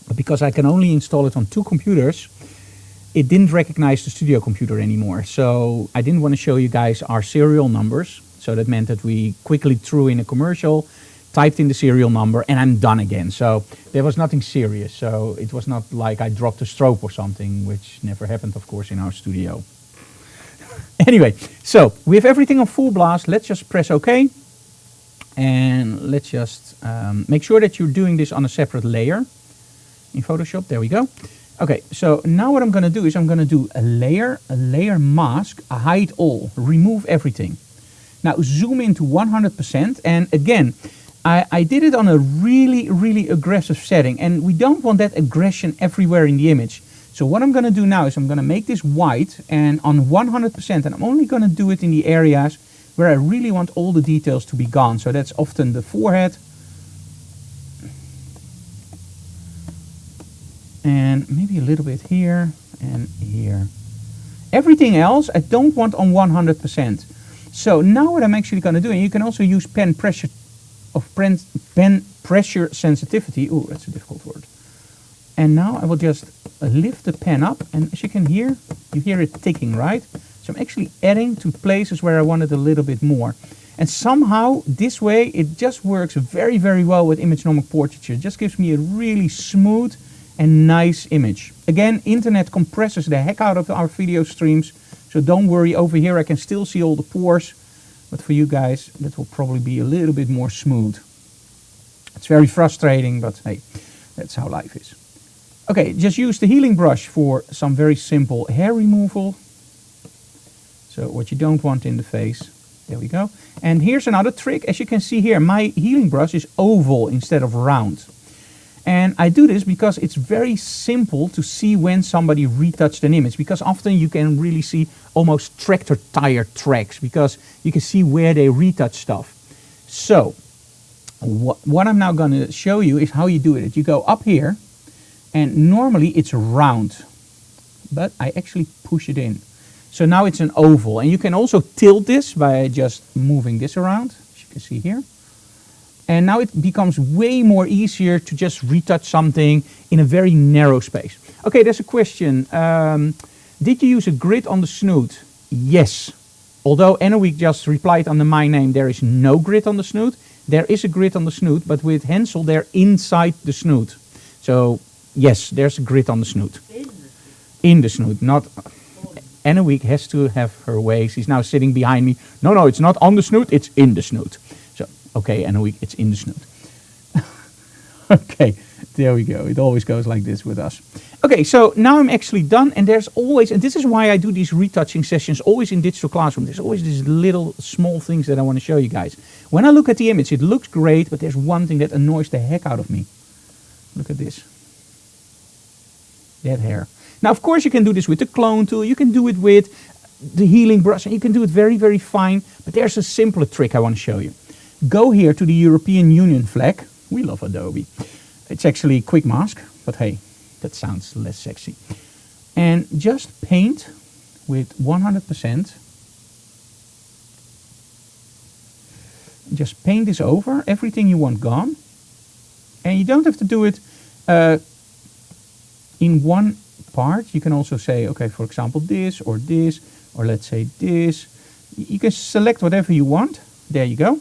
But because I can only install it on 2 computers, it didn't recognize the studio computer anymore. So I didn't want to show you guys our serial numbers. So that meant that we quickly threw in a commercial typed in the serial number, and I'm done again. So there was nothing serious. So it was not like I dropped a strobe or something, which never happened, of course, in our studio. Anyway, so we have everything on full blast. Let's just press OK. And let's just make sure that you're doing this on a separate layer in Photoshop. There we go. Okay, so now what I'm going to do is I'm going to do a layer mask, hide all, remove everything. Now zoom into 100%, and again, I did it on a really aggressive setting, and we don't want that aggression everywhere in the image. So what I'm going to do now is I'm going to make this white and on 100%, and I'm only going to do it in the areas where I really want all the details to be gone. So that's often the forehead, and maybe a little bit here and here. Everything else I don't want on 100%. So now what I'm actually going to do, and you can also use pen pressure sensitivity. Ooh, that's a difficult word. And now I will just lift the pen up, and as you can hear, you hear it ticking, right? So I'm actually adding to places where I want it a little bit more. And somehow this way it just works very well with image normal portraiture. It just gives me a really smooth and nice image. Again, internet compresses the heck out of our video streams, so don't worry, over here I can still see all the pores, but for you guys that will probably be a little bit more smooth. It's very frustrating, but hey, that's how life is. Okay, just use the healing brush for some very simple hair removal. So what you don't want in the face. There we go. And here's another trick. As you can see here, my healing brush is oval instead of round. And I do this because it's very simple to see when somebody retouched an image, because often you can really see almost tractor tire tracks because you can see where they retouch stuff. So what I'm now going to show you is how you do it. You go up here, and normally it's round, but I actually push it in. So now it's an oval, and you can also tilt this by just moving this around, as you can see here. And now it becomes way more easier to just retouch something in a very narrow space. Okay, there's a question. Did you use a grid on the snoot? Yes. Although Emmeloord just replied under my name, there is no grid on the snoot. There is a grid on the snoot, but with Hensel, they're inside the snoot. So yes, there's a grid on the snoot. In the snoot, not... Emmeloord has to have her ways. He's now sitting behind me. No, it's not on the snoot, it's in the snoot. So, okay, Emmeloord, it's in the snoot. Okay, there we go. It always goes like this with us. Okay, so now I'm actually done, and there's always, and this is why I do these retouching sessions always in Digital Classroom. There's always these little small things that I want to show you guys. When I look at the image, it looks great, but there's one thing that annoys the heck out of me. Look at this. That hair. Now, of course, you can do this with the clone tool. You can do it with the healing brush, and you can do it very fine. But there's a simpler trick I want to show you. Go here to the European Union flag. We love Adobe. It's actually a quick mask, but hey, that sounds less sexy. And just paint with 100%. Just paint this over, everything you want gone. And you don't have to do it in one part. You can also say, okay, for example, this, or let's say this. You can select whatever you want. There you go.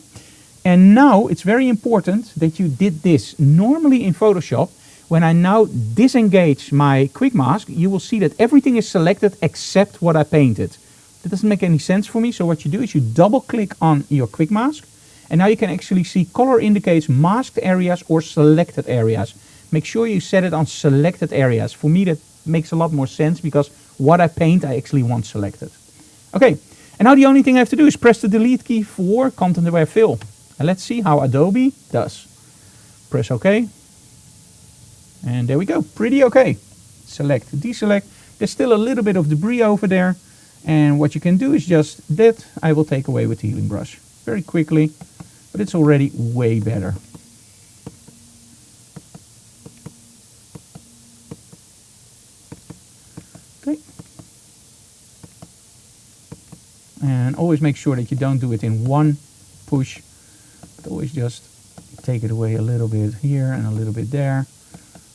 And now it's very important that you did this. Normally in Photoshop, when I now disengage my quick mask, you will see that everything is selected except what I painted. That doesn't make any sense for me. So what you do is you double click on your quick mask, and now you can actually see color indicates masked areas or selected areas. Make sure you set it on selected areas. For me, that makes a lot more sense because what I paint, I actually want selected. Okay, and now the only thing I have to do is press the delete key for content aware fill. And let's see how Adobe does. Press OK. And there we go, pretty okay. Select, deselect. There's still a little bit of debris over there. And what you can do is just that I will take away with the healing brush. Very quickly, but it's already way better. Okay. And always make sure that you don't do it in one push, but always just take it away a little bit here and a little bit there.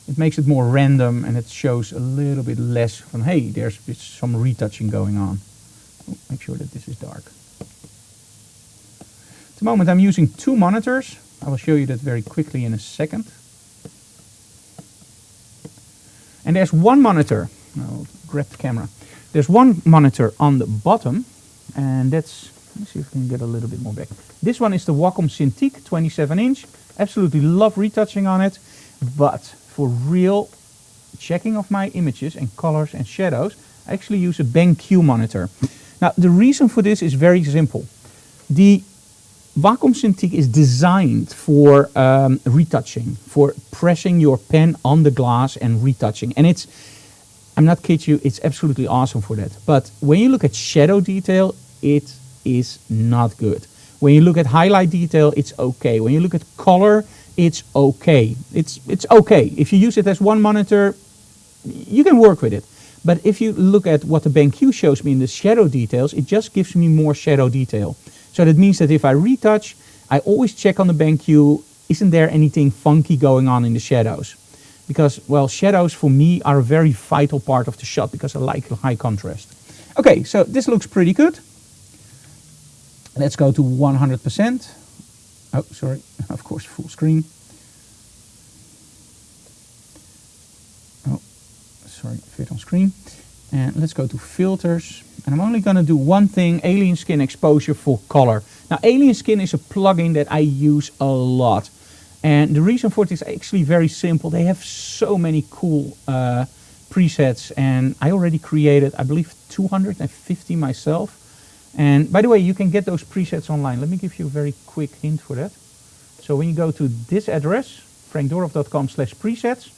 It makes it more random and it shows a little bit less from, hey, there's some retouching going on. Oh, make sure that this is dark. At the moment I'm using two monitors I will show you that very quickly in a second. And there's one monitor. I'll grab the camera. There's one monitor on the bottom, and that's, let me see if I can get a little bit more back. This one is the Wacom Cintiq 27-inch. Absolutely love retouching on it, but for real checking of my images and colors and shadows, I actually use a BenQ monitor. Now, the reason for this is very simple. The Wacom Cintiq is designed for retouching, for pressing your pen on the glass and retouching. And it's, I'm not kidding you, it's absolutely awesome for that. But when you look at shadow detail, it is not good. When you look at highlight detail, it's okay. When you look at color, it's okay. It's okay. If you use it as one monitor, you can work with it. But if you look at what the BenQ shows me in the shadow details, it just gives me more shadow detail. So that means that if I retouch, I always check on the BenQ, isn't there anything funky going on in the shadows? Because, well, shadows for me are a very vital part of the shot because I like high contrast. Okay, so this looks pretty good. Let's go to 100%. Oh, sorry, of course, full screen. Oh, sorry, fit on screen. And let's go to filters. And I'm only going to do one thing, alien skin exposure for color. Now, alien skin is a plugin that I use a lot. And the reason for it is actually very simple. They have so many cool presets, and I already created, I believe, 250 myself. And by the way, you can get those presets online. Let me give you a very quick hint for that. So when you go to this address, frankdorff.com/presets,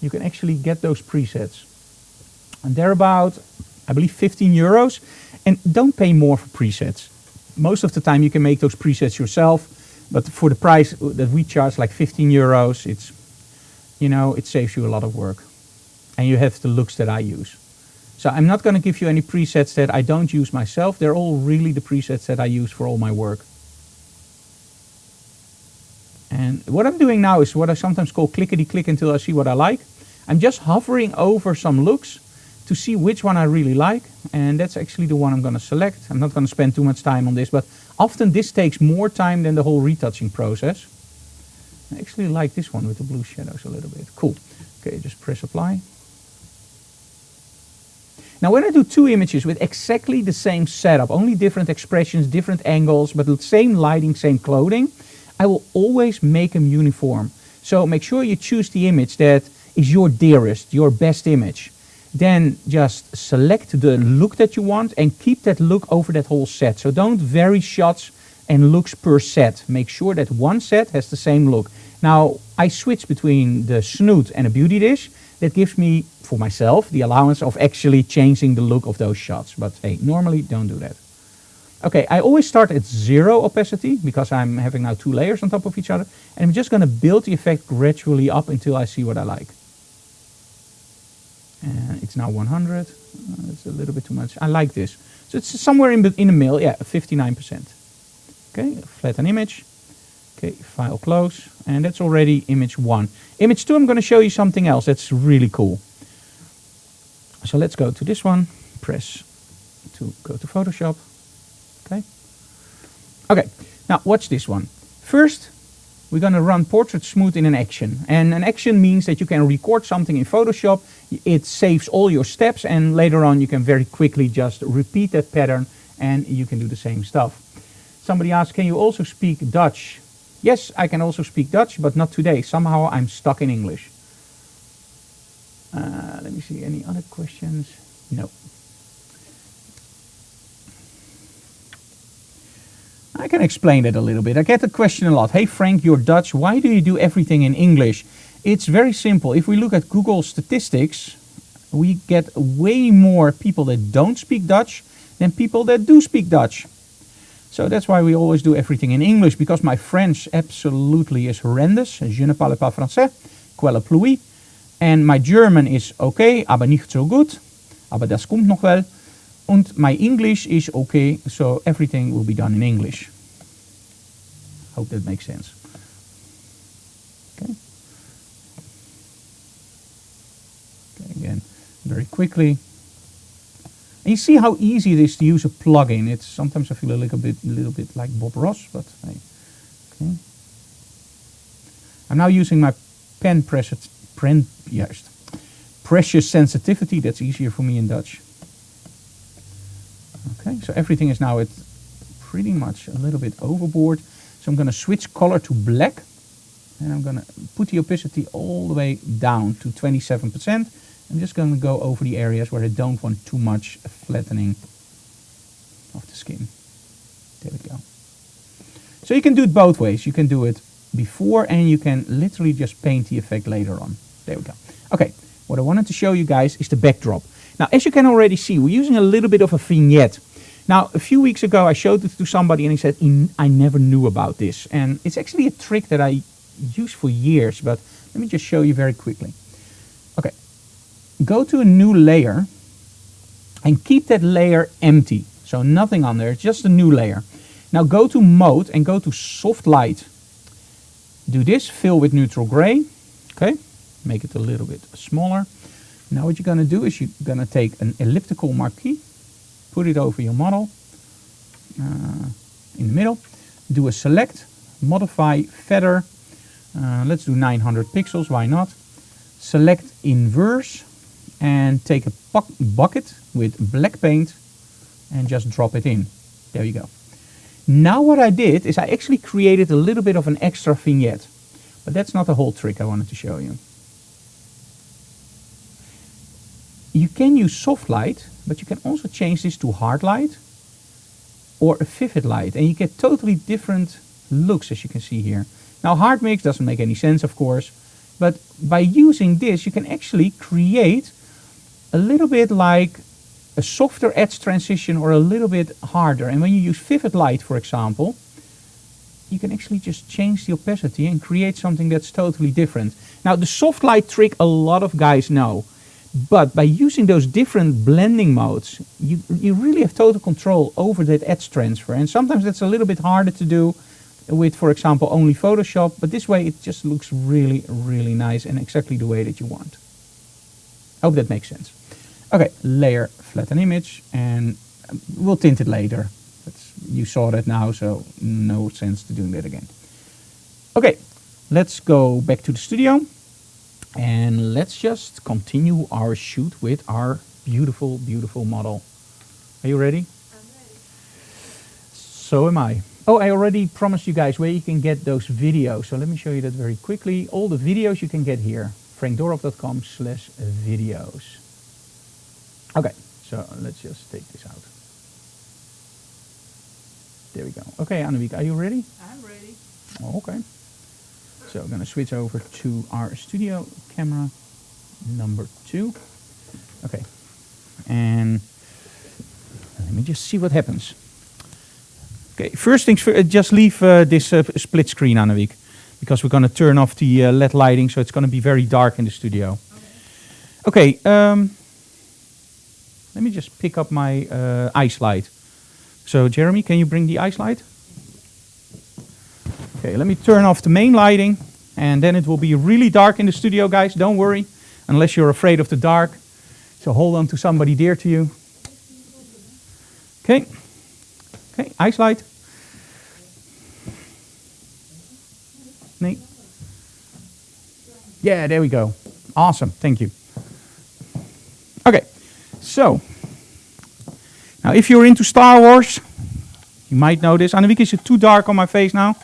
you can actually get those presets. And they're about, I believe, 15 euros. And don't pay more for presets. Most of the time you can make those presets yourself. But for the price that we charge, like 15 euros, it's, you know, it saves you a lot of work. And you have the looks that I use. So I'm not going to give you any presets that I don't use myself. They're all really the presets that I use for all my work. And what I'm doing now is what I sometimes call clickety-click until I see what I like. I'm just hovering over some looks to see which one I really like. And that's actually the one I'm going to select. I'm not going to spend too much time on this, but often this takes more time than the whole retouching process. I actually like this one with the blue shadows a little bit. Cool. Okay, just press apply. Now when I do two images with exactly the same setup, only different expressions, different angles, but the same lighting, same clothing, I will always make them uniform. So make sure you choose the image that is your dearest, your best image. Then just select the look that you want and keep that look over that whole set. So don't vary shots and looks per set. Make sure that one set has the same look. Now I switch between the snoot and a beauty dish. That gives me, for myself, the allowance of actually changing the look of those shots. But hey, normally don't do that. Okay, I always start at 0 opacity because I'm having now two layers on top of each other. And I'm just going to build the effect gradually up until I see what I like. And it's now 100. It's a little bit too much. I like this. So it's somewhere in the middle. Yeah, 59%. Okay, flatten image. Okay, file close. And that's already image 1. Image 2, I'm going to show you something else that's really cool. So let's go to this one. Press to go to Photoshop. Okay. Okay, now watch this one. First, we're going to run Portrait Smooth in an action. And an action means that you can record something in Photoshop. It saves all your steps, and later on you can very quickly just repeat that pattern and you can do the same stuff. Somebody asked, can you also speak Dutch? Yes, I can also speak Dutch, but not today. Somehow I'm stuck in English. Let me see, any other questions? No. I can explain that a little bit. I get the question a lot. Hey Frank, you're Dutch. Why do you do everything in English? It's very simple. If we look at Google statistics, we get way more people that don't speak Dutch than people that do speak Dutch. So that's why we always do everything in English, because my French absolutely is horrendous. Je ne parle pas français, quelle pluie. And my German is okay, aber nicht so gut. Aber das kommt noch wel. And my English is okay, so everything will be done in English. Hope that makes sense. Okay. Okay, again, very quickly. And you see how easy it is to use a plugin. It's sometimes I feel a little bit like Bob Ross, but hey. Okay. I'm now using my pen pressure sensitivity. That's easier for me in Dutch. Okay, so everything is now at pretty much a little bit overboard. So I'm going to switch color to black. And I'm going to put the opacity all the way down to 27%. I'm just going to go over the areas where I don't want too much flattening of the skin. There we go. So you can do it both ways. You can do it before and you can literally just paint the effect later on. There we go. Okay, what I wanted to show you guys is the backdrop. Now, as you can already see, we're using a little bit of a vignette. Now, a few weeks ago, I showed it to somebody and he said, I never knew about this. And it's actually a trick that I use for years, but let me just show you very quickly. Okay, go to a new layer and keep that layer empty. So nothing on there, it's just a new layer. Now go to mode and go to soft light. Do this, fill with neutral gray. Okay, make it a little bit smaller. Now what you're going to do is you're going to take an elliptical marquee, put it over your model in the middle, do a select, modify feather, let's do 900 pixels, why not? Select inverse and take a bucket with black paint and just drop it in. There you go. Now what I did is I actually created a little bit of an extra vignette, but that's not the whole trick I wanted to show you. You can use soft light, but you can also change this to hard light or a vivid light, and you get totally different looks, as you can see here. Now hard mix doesn't make any sense, of course, but by using this you can actually create a little bit like a softer edge transition or a little bit harder. And when you use vivid light, for example, you can actually just change the opacity and create something that's totally different. Now the soft light trick a lot of guys know, but by using those different blending modes, you really have total control over that edge transfer. And sometimes that's a little bit harder to do with, for example, only Photoshop, but this way it just looks really, really nice and exactly the way that you want. I hope that makes sense. Okay, layer, flatten image, and we'll tint it later. You saw that now, so no sense to doing that again. Okay, let's go back to the studio and let's just continue our shoot with our beautiful, beautiful model. Are you ready? I'm ready. So am I. Oh, I already promised you guys where you can get those videos. So let me show you that very quickly. All the videos you can get here, frankdorov.com/videos. Okay, so let's just take this out. There we go. Okay, Annemiek, are you ready? I'm ready. Oh, okay. So I'm going to switch over to our studio camera number 2. Okay, and let me just see what happens. Okay, first things first, just leave this split screen, Annemiek, because we're going to turn off the LED lighting, so it's going to be very dark in the studio. Okay, let me just pick up my ice light. So Jeremy, can you bring the ice light? Okay, let me turn off the main lighting, and then it will be really dark in the studio, guys. Don't worry, unless you're afraid of the dark. So hold on to somebody dear to you. Okay. Okay, ice light. Nee. Yeah, there we go. Awesome, thank you. Okay, so now if you're into Star Wars, you might know this. Annemiek, is it too dark on my face now?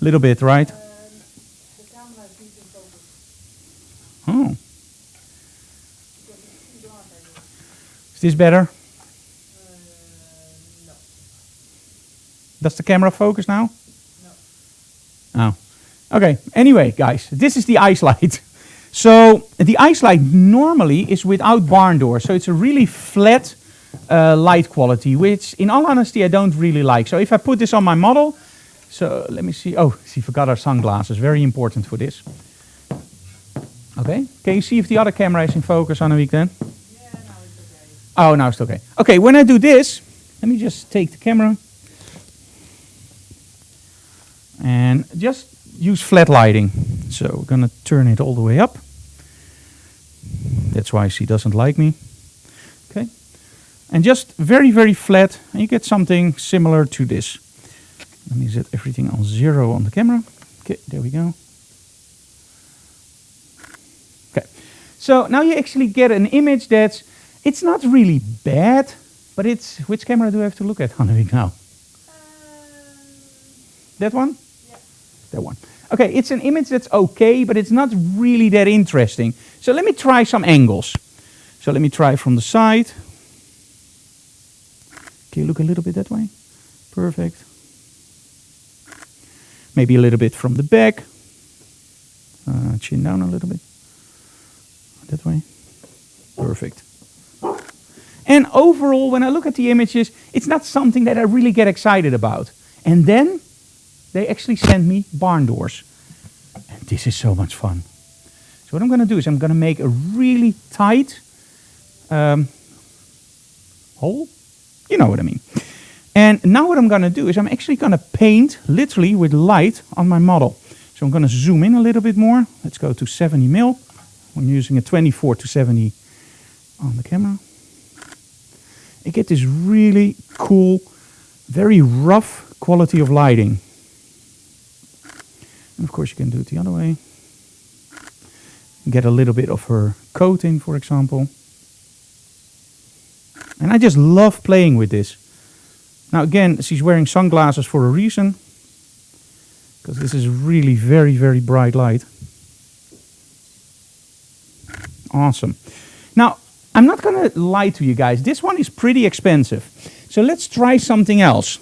A little bit, right? The camera is not in focus. Oh. Because it's too dark, I guess. Is this better? No. Does the camera focus now? No. Oh. Okay, anyway, guys, this is the ice light. So the ice light normally is without barn door, so it's a really flat light quality, which in all honesty I don't really like. So if I put this on my model, so let me see. Oh, she forgot her sunglasses, very important for this. Okay, can you see if the other camera is in focus, Annemiek, then? Yeah, now it's okay. Oh, now it's okay. Okay, when I do this, let me just take the camera and just use flat lighting. So we're gonna turn it all the way up. That's why she doesn't like me. Okay, and just very, very flat, and you get something similar to this. Let me set everything on 0 on the camera. Okay, there we go. Okay, so now you actually get an image that's, it's not really bad, but it's, which camera do I have to look at, Hannevik, now? That one? Yeah. That one. Okay, it's an image that's okay, but it's not really that interesting. So let me try some angles. So let me try from the side. Can you look a little bit that way? Perfect. Maybe a little bit from the back. Chin down a little bit. That way. Perfect. And overall, when I look at the images, it's not something that I really get excited about. And then they actually send me barn doors. And this is so much fun. So what I'm going to do is I'm going to make a really tight hole. You know what I mean. And now what I'm going to do is I'm actually going to paint literally with light on my model. So I'm going to zoom in a little bit more. Let's go to 70 mil. I'm using a 24 to 70 on the camera. I get this really cool, very rough quality of lighting. And of course you can do it the other way. Get a little bit of her coat in, for example. And I just love playing with this. Now again, she's wearing sunglasses for a reason. Because this is really very, very bright light. Awesome. Now, I'm not going to lie to you guys. This one is pretty expensive. So let's try something else.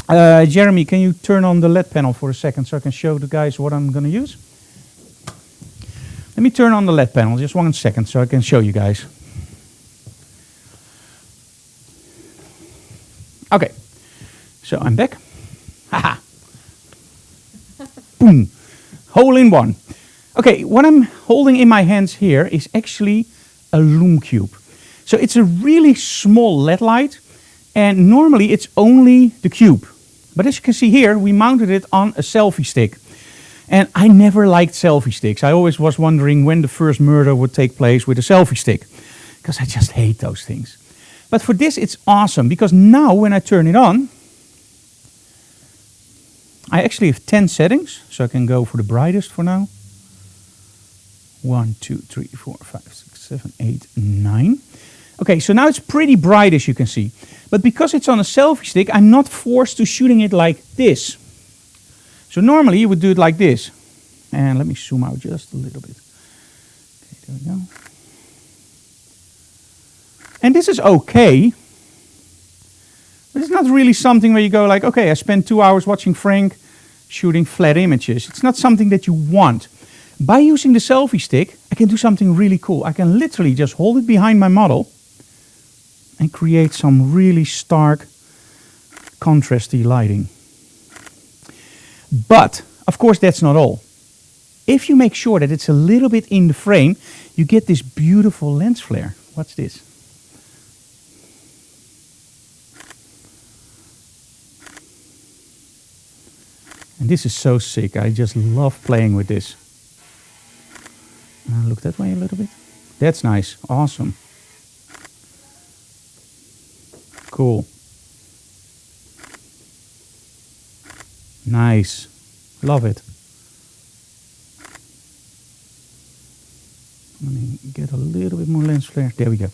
Jeremy, can you turn on the LED panel for a second so I can show the guys what I'm going to use? Let me turn on the LED panel just 1 second so I can show you guys. Okay. So I'm back. Haha. Boom. Hole in one. Okay, what I'm holding in my hands here is actually a lume cube. So it's a really small LED light, and normally it's only the cube. But as you can see here, we mounted it on a selfie stick. And I never liked selfie sticks. I always was wondering when the first murder would take place with a selfie stick, because I just hate those things. But for this it's awesome, because now when I turn it on, I actually have 10 settings, so I can go for the brightest for now. 1, 2, 3, 4, 5, 6, 7, 8, 9. Okay, so now it's pretty bright as you can see. But because it's on a selfie stick, I'm not forced to shooting it like this. So normally you would do it like this. And let me zoom out just a little bit. Okay, there we go. And this is okay. But it's not really something where you go like, okay, I spent 2 hours watching Frank shooting flat images. It's not something that you want. By using the selfie stick, I can do something really cool. I can literally just hold it behind my model and create some really stark, contrasty lighting. But, of course, that's not all. If you make sure that it's a little bit in the frame, you get this beautiful lens flare. What's this? And this is so sick. I just love playing with this. Look that way a little bit. That's nice. Awesome. Cool. Nice. Love it. Let me get a little bit more lens flare. There we go.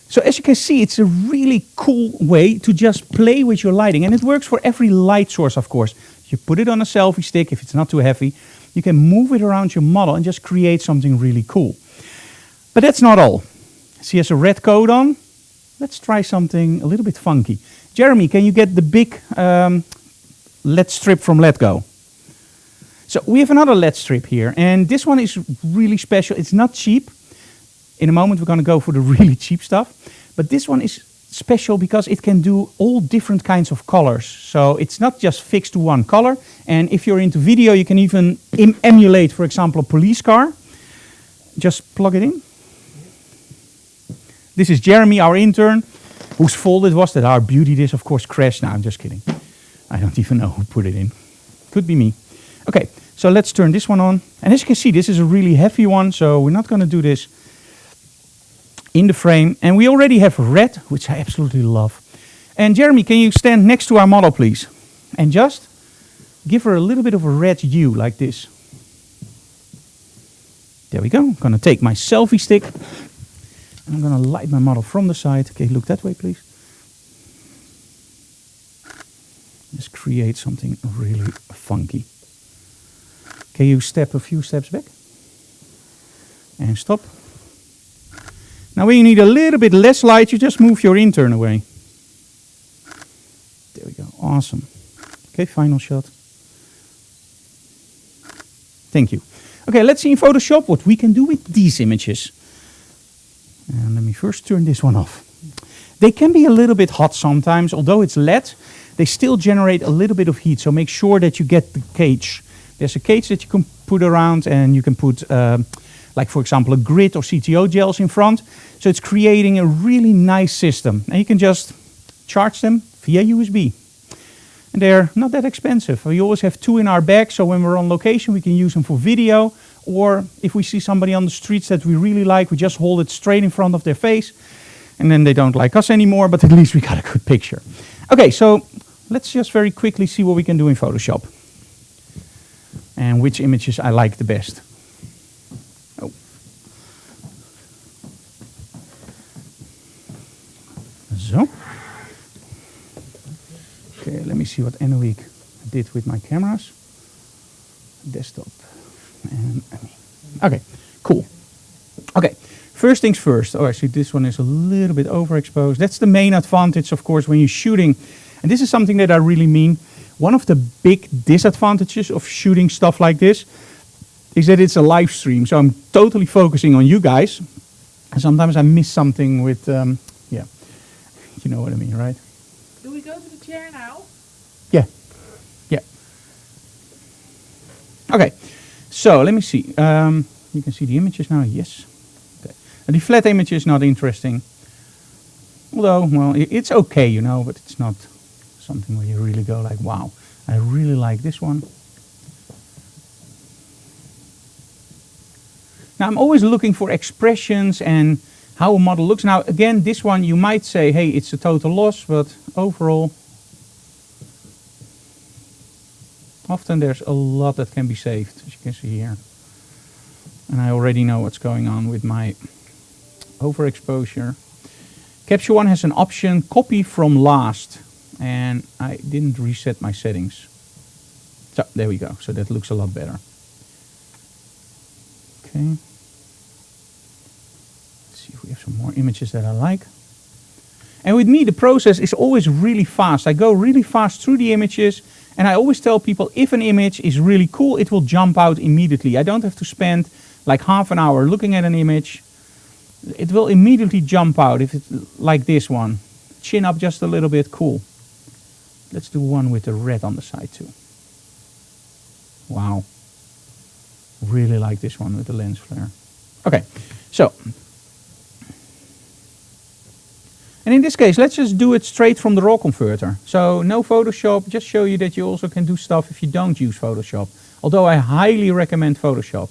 So as you can see, it's a really cool way to just play with your lighting. And it works for every light source, of course. You put it on a selfie stick if it's not too heavy. You can move it around your model and just create something really cool. But that's not all. She has a red coat on. Let's try something a little bit funky. Jeremy, can you get the big LED strip from Let Go? So we have another LED strip here, and this one is really special. It's not cheap. In a moment we're going to go for the really cheap stuff. But this one is special because it can do all different kinds of colors. So it's not just fixed to one color. And if you're into video, you can even emulate, for example, a police car. Just plug it in. This is Jeremy, our intern, whose fault it was that our beauty dish, of course, crashed. No, I'm just kidding. I don't even know who put it in. Could be me. Okay, so let's turn this one on. And as you can see, this is a really heavy one, so we're not going to do this in the frame. And we already have red, which I absolutely love. And Jeremy, can you stand next to our model, please? And just give her a little bit of a red hue like this. There we go. I'm going to take my selfie stick. And I'm going to light my model from the side. Okay, look that way, please. Just create something really funky. Can you step a few steps back? And stop. Now when you need a little bit less light, you just move your intern away. There we go. Awesome. Okay, final shot. Thank you. Okay, let's see in Photoshop what we can do with these images. And let me first turn this one off. They can be a little bit hot sometimes, although it's LED. They still generate a little bit of heat, so make sure that you get the cage. There's a cage that you can put around, and you can put, like for example, a grid or CTO gels in front. So it's creating a really nice system. And you can just charge them via USB. And they're not that expensive. We always have 2 in our bag, so when we're on location, we can use them for video. Or if we see somebody on the streets that we really like, we just hold it straight in front of their face. And then they don't like us anymore, but at least we got a good picture. Okay, so let's just very quickly see what we can do in Photoshop. And which images I like the best. Oh. So. Okay, let me see what Emmeloord did with my cameras. Desktop. And okay, cool. Okay, first things first. Oh, I see this one is a little bit overexposed. That's the main advantage, of course, when you're shooting. And this is something that I really mean. One of the big disadvantages of shooting stuff like this is that it's a live stream. So I'm totally focusing on you guys. And sometimes I miss something with, yeah, you know what I mean, right? Do we go to the chair now? Yeah, yeah. Okay, so let me see. You can see the images now, yes. Okay. And the flat image is not interesting. Although, well, it's okay, you know, but it's not something where you really go like, wow, I really like this one. Now, I'm always looking for expressions and how a model looks. Now, again, this one you might say, hey, it's a total loss, but overall, often there's a lot that can be saved, as you can see here. And I already know what's going on with my overexposure. Capture One has an option, copy from last. And I didn't reset my settings. So, there we go. So that looks a lot better. Okay. Let's see if we have some more images that I like. And with me, the process is always really fast. I go really fast through the images. And I always tell people, if an image is really cool, it will jump out immediately. I don't have to spend like half an hour looking at an image. It will immediately jump out if it's like this one. Chin up just a little bit, cool. Let's do one with the red on the side too. Wow. Really like this one with the lens flare. Okay, so. And in this case, let's just do it straight from the raw converter. So no Photoshop, just show you that you also can do stuff if you don't use Photoshop. Although I highly recommend Photoshop.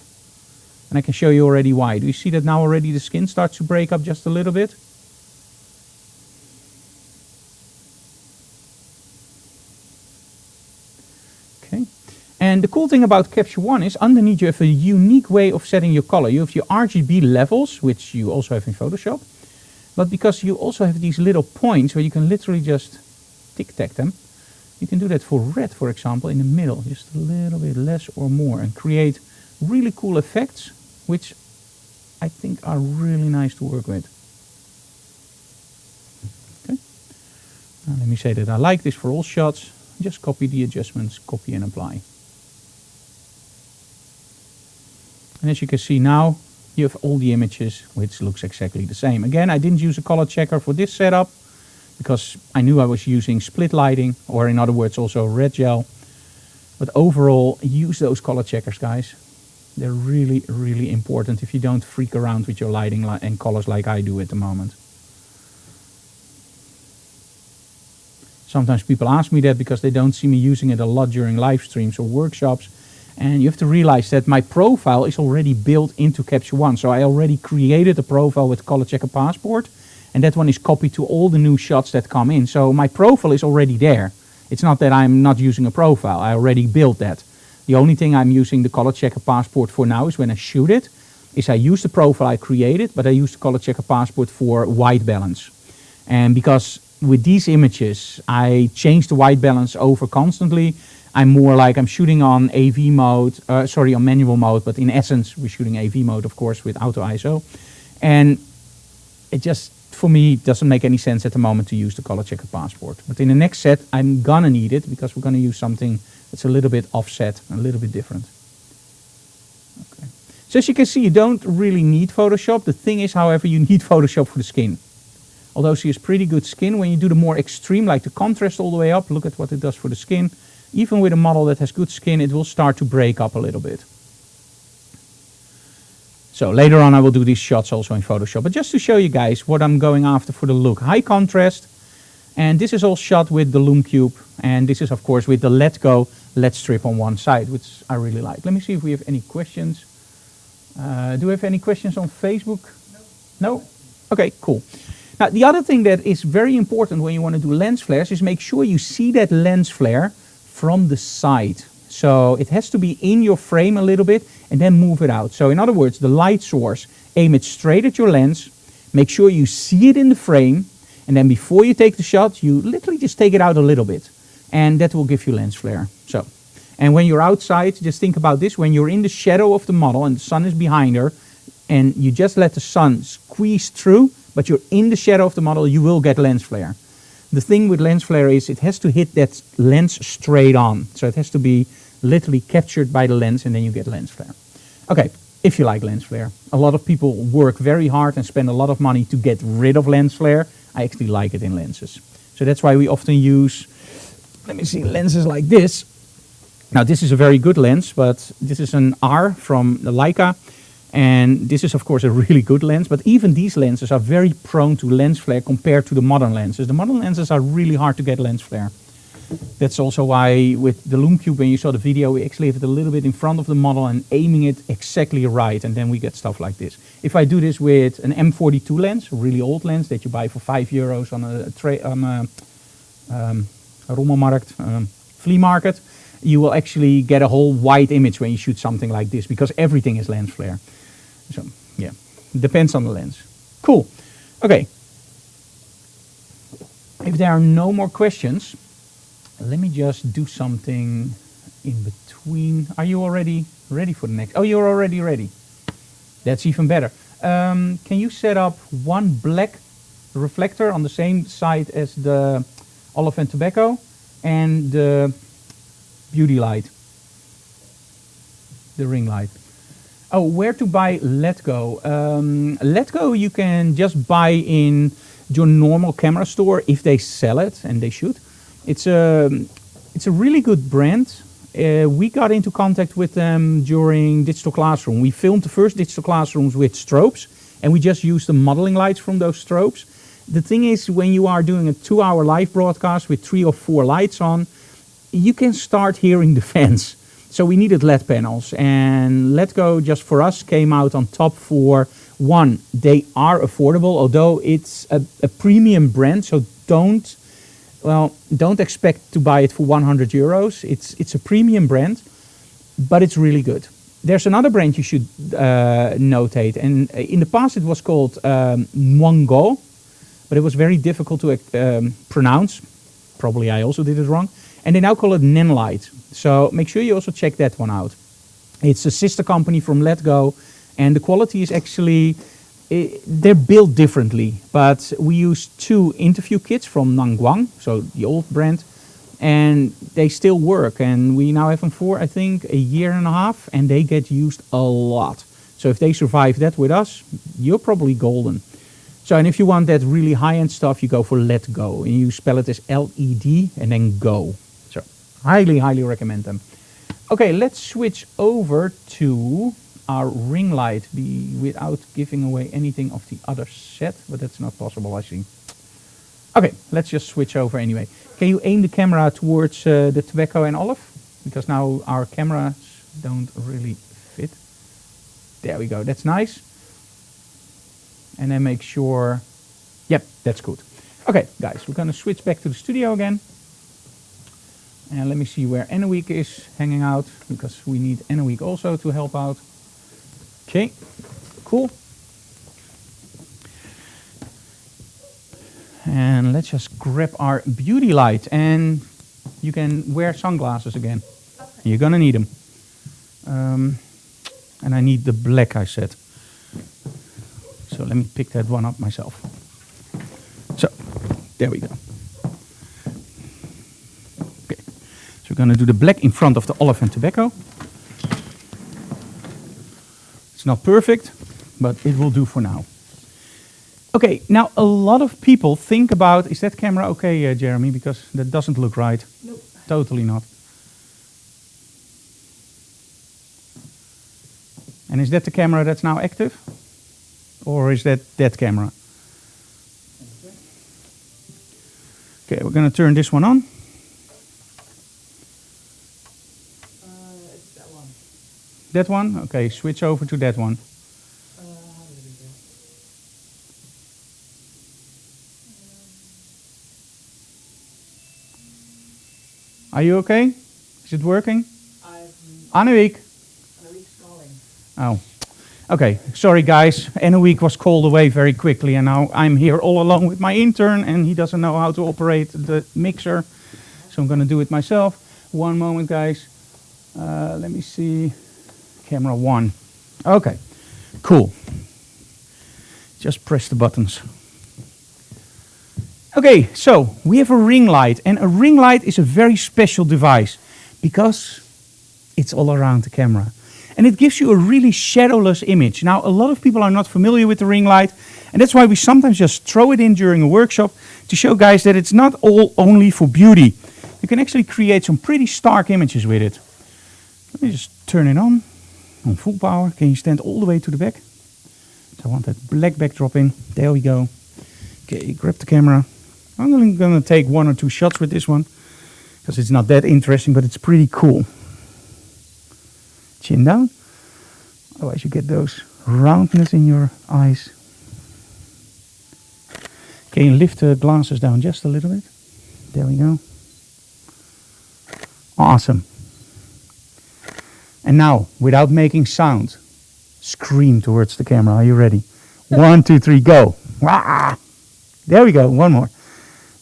And I can show you already why. Do you see that now already the skin starts to break up just a little bit? Okay. And the cool thing about Capture One is underneath you have a unique way of setting your color. You have your RGB levels, which you also have in Photoshop. But because you also have these little points where you can literally just tic-tac them, you can do that for red, for example, in the middle, just a little bit less or more, and create really cool effects, which I think are really nice to work with. Okay. Now let me say that I like this for all shots. Just copy the adjustments, copy and apply. And as you can see now, you have all the images, which looks exactly the same. Again, I didn't use a color checker for this setup because I knew I was using split lighting, or in other words, also red gel. But overall, use those color checkers, guys. They're really, really important if you don't freak around with your lighting and colors like I do at the moment. Sometimes people ask me that because they don't see me using it a lot during live streams or workshops. And you have to realize that my profile is already built into Capture One. So I already created a profile with Color Checker Passport. And that one is copied to all the new shots that come in. So my profile is already there. It's not that I'm not using a profile. I already built that. The only thing I'm using the color checker passport for now is when I shoot it, is I use the profile I created, but I use the color checker passport for white balance. And because with these images, I change the white balance over constantly, I'm more like I'm shooting on AV mode, on manual mode, but in essence, we're shooting AV mode, of course, with auto ISO. And it just, for me, doesn't make any sense at the moment to use the color checker passport. But in the next set, I'm gonna need it because we're gonna use something that's a little bit offset, a little bit different. Okay. So as you can see, you don't really need Photoshop. The thing is, however, you need Photoshop for the skin. Although she has pretty good skin, when you do the more extreme, like the contrast all the way up, look at what it does for the skin. Even with a model that has good skin, it will start to break up a little bit. So later on I will do these shots also in Photoshop. But just to show you guys what I'm going after for the look. High contrast. And this is all shot with the Lume Cube. And this is of course with the Let Go LED strip on one side, which I really like. Let me see if we have any questions. Do we have any questions on Facebook? No? Okay, cool. Now the other thing that is very important when you want to do lens flares is make sure you see that lens flare from the side. So it has to be in your frame a little bit and then move it out. So in other words, the light source, aim it straight at your lens, make sure you see it in the frame, and then before you take the shot, you literally just take it out a little bit. And that will give you lens flare. So, and when you're outside, just think about this. When you're in the shadow of the model and the sun is behind her, and you just let the sun squeeze through, but you're in the shadow of the model, you will get lens flare. The thing with lens flare is it has to hit that lens straight on. So it has to be literally captured by the lens and then you get lens flare. Okay, if you like lens flare. A lot of people work very hard and spend a lot of money to get rid of lens flare. I actually like it in lenses. So that's why we often use, let me see, lenses like this. Now this is a very good lens, but this is an R from the Leica. And this is of course a really good lens, but even these lenses are very prone to lens flare compared to the modern lenses. The modern lenses are really hard to get lens flare. That's also why with the Lume Cube, when you saw the video, we actually have it a little bit in front of the model and aiming it exactly right, and then we get stuff like this. If I do this with an M42 lens, a really old lens that you buy for €5 on a rommelmarkt, flea market, you will actually get a whole white image when you shoot something like this because everything is lens flare. So, yeah, depends on the lens. Cool. Okay. If there are no more questions, let me just do something in between. Are you already ready for the next? Oh, you're already ready. That's even better. Can you set up one black reflector on the same side as the olive and tobacco and the beauty light, the ring light? Oh, where to buy Let Go? Let Go you can just buy in your normal camera store if they sell it, and they should. It's a really good brand. We got into contact with them during Digital Classroom. We filmed the first Digital Classrooms with strobes, and we just used the modeling lights from those strobes. The thing is, when you are doing a 2-hour live broadcast with 3 or 4 lights on, you can start hearing the fans. So we needed LED panels, and Let Go just for us came out on top for one. They are affordable, although it's a premium brand, so don't expect to buy it for €100. It's a premium brand, but it's really good. There's another brand you should notate, and in the past it was called Mongo, but it was very difficult to pronounce. Probably I also did it wrong. And they now call it Nanlite. So make sure you also check that one out. It's a sister company from Let Go, and the quality is actually, they're built differently. But we use 2 interview kits from Nangguang, so the old brand, and they still work. And we now have them for, I think, a year and a half, and they get used a lot. So if they survive that with us, you're probably golden. So, and if you want that really high-end stuff, you go for Let Go. And you spell it as LED and then Go. So, highly, highly recommend them. Okay, let's switch over to our ring light without giving away anything of the other set. But that's not possible, I see. Okay, let's just switch over anyway. Can you aim the camera towards the tobacco and olive? Because now our cameras don't really fit. There we go, that's nice. And then make sure, yep, that's good. Okay, guys, we're going to switch back to the studio again. And let me see where Eneweek is hanging out, because we need Eneweek also to help out. Okay, cool. And let's just grab our beauty light, and you can wear sunglasses again. Okay. You're gonna need them. And I need the black, I said. So let me pick that one up myself. So, there we go. Okay, so we're gonna do the black in front of the olive and tobacco. It's not perfect, but it will do for now. Okay, now a lot of people think about, is that camera okay, Jeremy? Because that doesn't look right. Nope. Totally not. And is that the camera that's now active? Or is that camera? Okay, we're going to turn this one on. It's that one. That one? Okay, switch over to that one. How did we go? Are you okay? Is it working? I'm Anneweek. calling. Oh, okay. Sorry, guys. Eneweek was called away very quickly, and now I'm here all alone with my intern, and he doesn't know how to operate the mixer, so I'm going to do it myself. One moment, guys. Let me see. Camera 1. Okay, cool. Just press the buttons. Okay, so we have a ring light, and a ring light is a very special device because it's all around the camera. And it gives you a really shadowless image. Now, a lot of people are not familiar with the ring light, and that's why we sometimes just throw it in during a workshop to show guys that it's not all only for beauty. You can actually create some pretty stark images with it. Let me just turn it on full power. Can you stand all the way to the back? So I want that black backdrop in. There we go. Okay, grab the camera. I'm only going to take 1 or 2 shots with this one because it's not that interesting, but it's pretty cool. Chin down. Otherwise you get those roundness in your eyes. Can you lift the glasses down just a little bit? There we go. Awesome. And now, without making sound, scream towards the camera. Are you ready? 1, 2, 3, go. Wah! There we go. One more.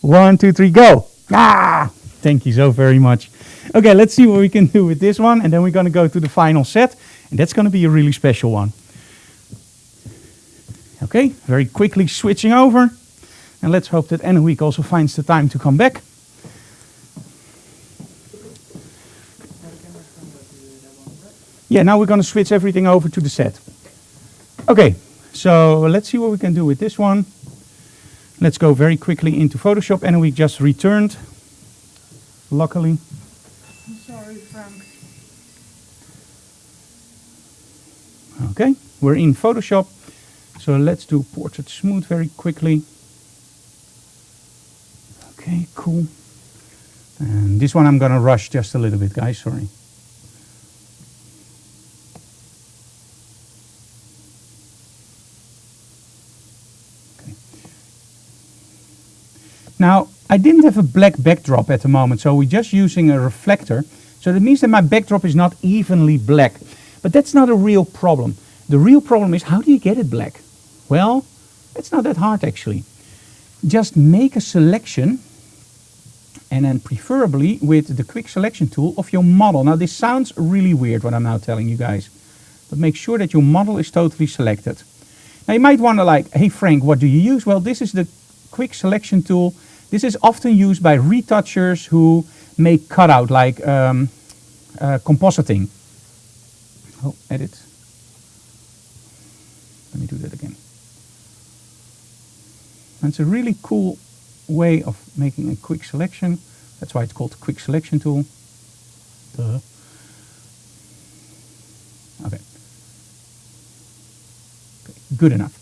1, 2, 3, go. Ah! Thank you so very much. Okay, let's see what we can do with this one, and then we're going to go to the final set, and that's going to be a really special one. Okay, very quickly switching over, and let's hope that Eneweek also finds the time to come back. Yeah, now we're going to switch everything over to the set. Okay, so let's see what we can do with this one. Let's go very quickly into Photoshop. Eneweek just returned, luckily. I'm sorry, Frank. Okay, we're in Photoshop. So let's do Portrait Smooth very quickly. Okay, cool. And this one I'm going to rush just a little bit, guys, sorry. Now, I didn't have a black backdrop at the moment, so we're just using a reflector. So that means that my backdrop is not evenly black. But that's not a real problem. The real problem is, how do you get it black? Well, it's not that hard actually. Just make a selection, and then preferably with the quick selection tool of your model. Now this sounds really weird what I'm now telling you guys, but make sure that your model is totally selected. Now you might wonder like, hey Frank, what do you use? Well, this is the quick selection tool. This is often used by retouchers who make cutout, like compositing. Oh, edit. Let me do that again. And it's a really cool way of making a quick selection. That's why it's called the quick selection tool. Duh. Okay. Good enough.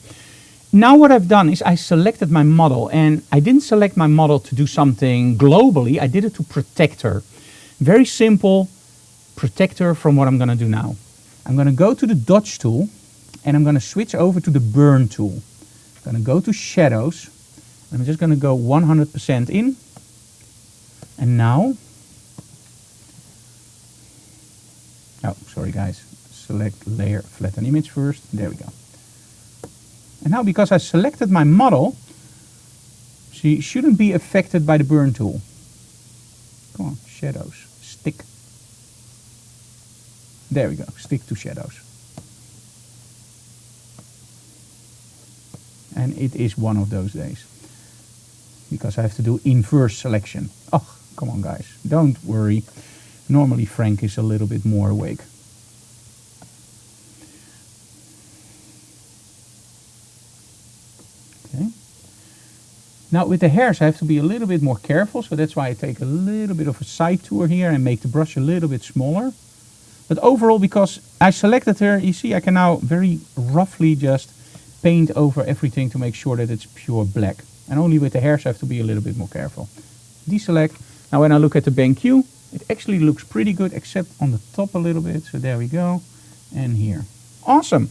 Now what I've done is I selected my model, and I didn't select my model to do something globally. I did it to protect her. Very simple, protect her from what I'm going to do now. I'm going to go to the dodge tool, and I'm going to switch over to the burn tool. I'm going to go to shadows, and I'm just going to go 100% in. And now Oh, sorry guys. Select layer, flatten image first. There we go. And now because I selected my model, she shouldn't be affected by the burn tool. Come on, shadows, stick. There we go, stick to shadows. And it is one of those days. Because I have to do inverse selection. Oh, come on guys, don't worry. Normally Frank is a little bit more awake. Okay. Now with the hairs I have to be a little bit more careful, so that's why I take a little bit of a side tour here and make the brush a little bit smaller. But overall, because I selected her, you see I can now very roughly just paint over everything to make sure that it's pure black. And only with the hairs I have to be a little bit more careful. Deselect. Now when I look at the BenQ, it actually looks pretty good except on the top a little bit. So there we go. And here. Awesome.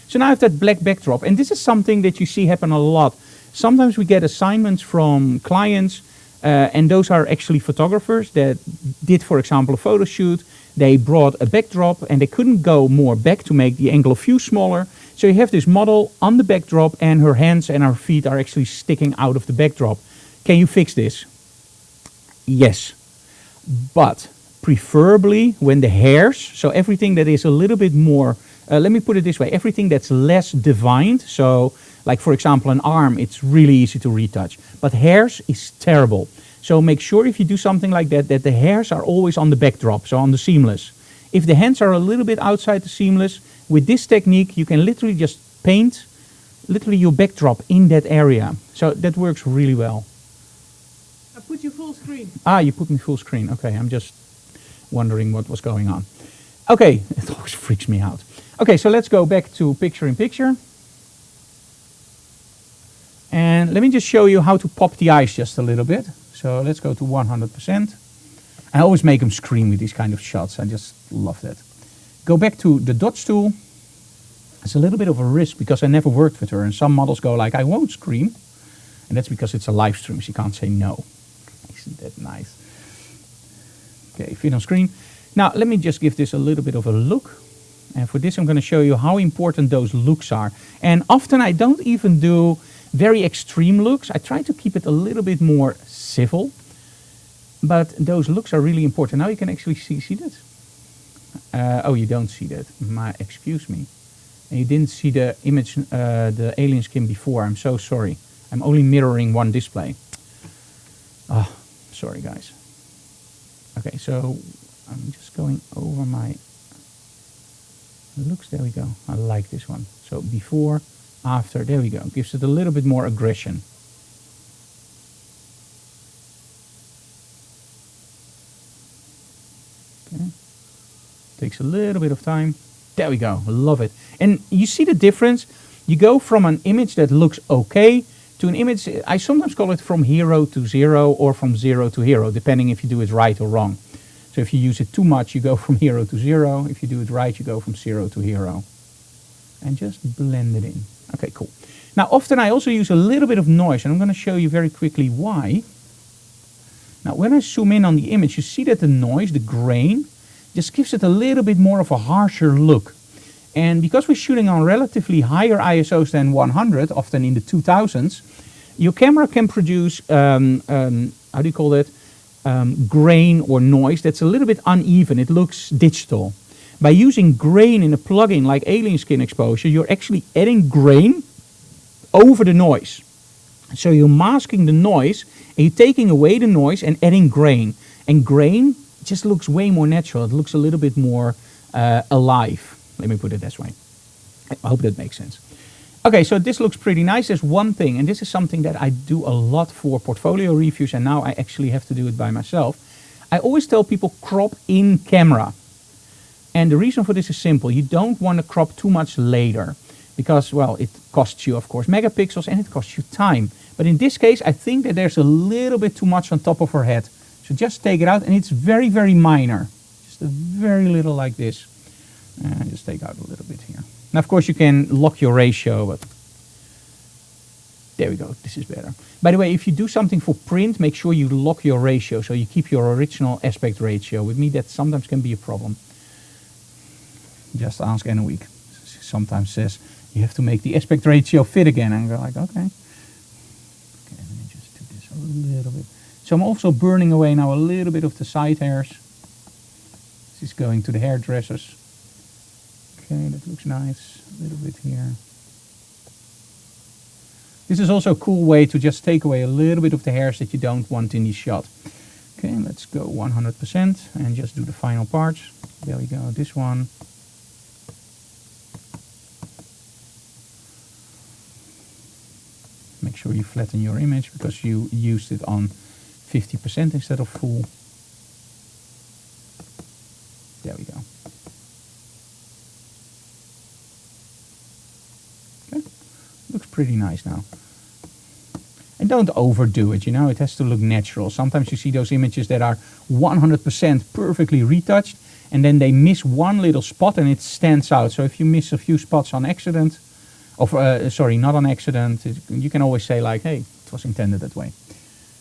So now I have that black backdrop. And this is something that you see happen a lot. Sometimes we get assignments from clients and those are actually photographers that did, for example, a photo shoot. They brought a backdrop and they couldn't go more back to make the angle of view smaller. So you have this model on the backdrop and her hands and her feet are actually sticking out of the backdrop. Can you fix this? Yes. But preferably when the hairs, so everything that is a little bit more, let me put it this way, everything that's less defined, so like for example an arm, it's really easy to retouch. But hairs is terrible. So make sure if you do something like that, that the hairs are always on the backdrop, so on the seamless. If the hands are a little bit outside the seamless, with this technique you can literally just paint literally your backdrop in that area. So that works really well. I put you full screen. Ah, you put me full screen. Okay, I'm just wondering what was going on. Okay, it always freaks me out. Okay, so let's go back to picture in picture. And let me just show you how to pop the eyes just a little bit. So let's go to 100%. I always make them scream with these kind of shots. I just love that. Go back to the dots tool. It's a little bit of a risk because I never worked with her. And some models go like, I won't scream. And that's because it's a live stream, so you can't say no. Isn't that nice? Okay, fit on screen. Now let me just give this a little bit of a look. And for this I'm going to show you how important those looks are. And often I don't even do very extreme looks. I try to keep it a little bit more civil. But those looks are really important. Now you can actually see that. Oh, you don't see that. Excuse me. And you didn't see the image, the alien skin before. I'm so sorry. I'm only mirroring one display. Oh, sorry guys. Okay, so I'm just going over my looks. There we go. I like this one. So before, after, there we go. Gives it a little bit more aggression. Okay. Takes a little bit of time. There we go. Love it. And you see the difference? You go from an image that looks okay to an image, I sometimes call it from hero to zero or from zero to hero, depending if you do it right or wrong. So if you use it too much, you go from hero to zero. If you do it right, you go from zero to hero. And just blend it in. Okay, cool. Now, often I also use a little bit of noise, and I'm going to show you very quickly why. Now, when I zoom in on the image, you see that the noise, the grain, just gives it a little bit more of a harsher look. And because we're shooting on relatively higher ISOs than 100, often in the 2000s, your camera can produce, how do you call that, grain or noise that's a little bit uneven. It looks digital. By using grain in a plugin like Alien Skin Exposure, you're actually adding grain over the noise. So you're masking the noise, and you're taking away the noise and adding grain. And grain just looks way more natural. It looks a little bit more alive. Let me put it this way. I hope that makes sense. Okay, so this looks pretty nice. There's one thing, and this is something that I do a lot for portfolio reviews, and now I actually have to do it by myself. I always tell people crop in camera. And the reason for this is simple. You don't want to crop too much later because, well, it costs you, of course, megapixels and it costs you time. But in this case, I think that there's a little bit too much on top of her head. So just take it out, and it's very, very minor. Just a very little like this. And just take out a little bit here. Now, of course, you can lock your ratio, but there we go. This is better. By the way, if you do something for print, make sure you lock your ratio so you keep your original aspect ratio. With me, that sometimes can be a problem. Just ask Anouk. She sometimes says, you have to make the aspect ratio fit again. And I go like, okay. Okay, let me just do this a little bit. So I'm also burning away now a little bit of the side hairs. This is going to the hairdressers. Okay, that looks nice. A little bit here. This is also a cool way to just take away a little bit of the hairs that you don't want in the shot. Okay, let's go 100% and just do the final parts. There we go, this one. Make sure you flatten your image because you used it on 50% instead of full. There we go. Okay, looks pretty nice now. And don't overdo it, you know, it has to look natural. Sometimes you see those images that are 100% perfectly retouched and then they miss one little spot and it stands out. So if you miss a few spots on accident, or sorry, not on accident, you can always say like, hey, it was intended that way.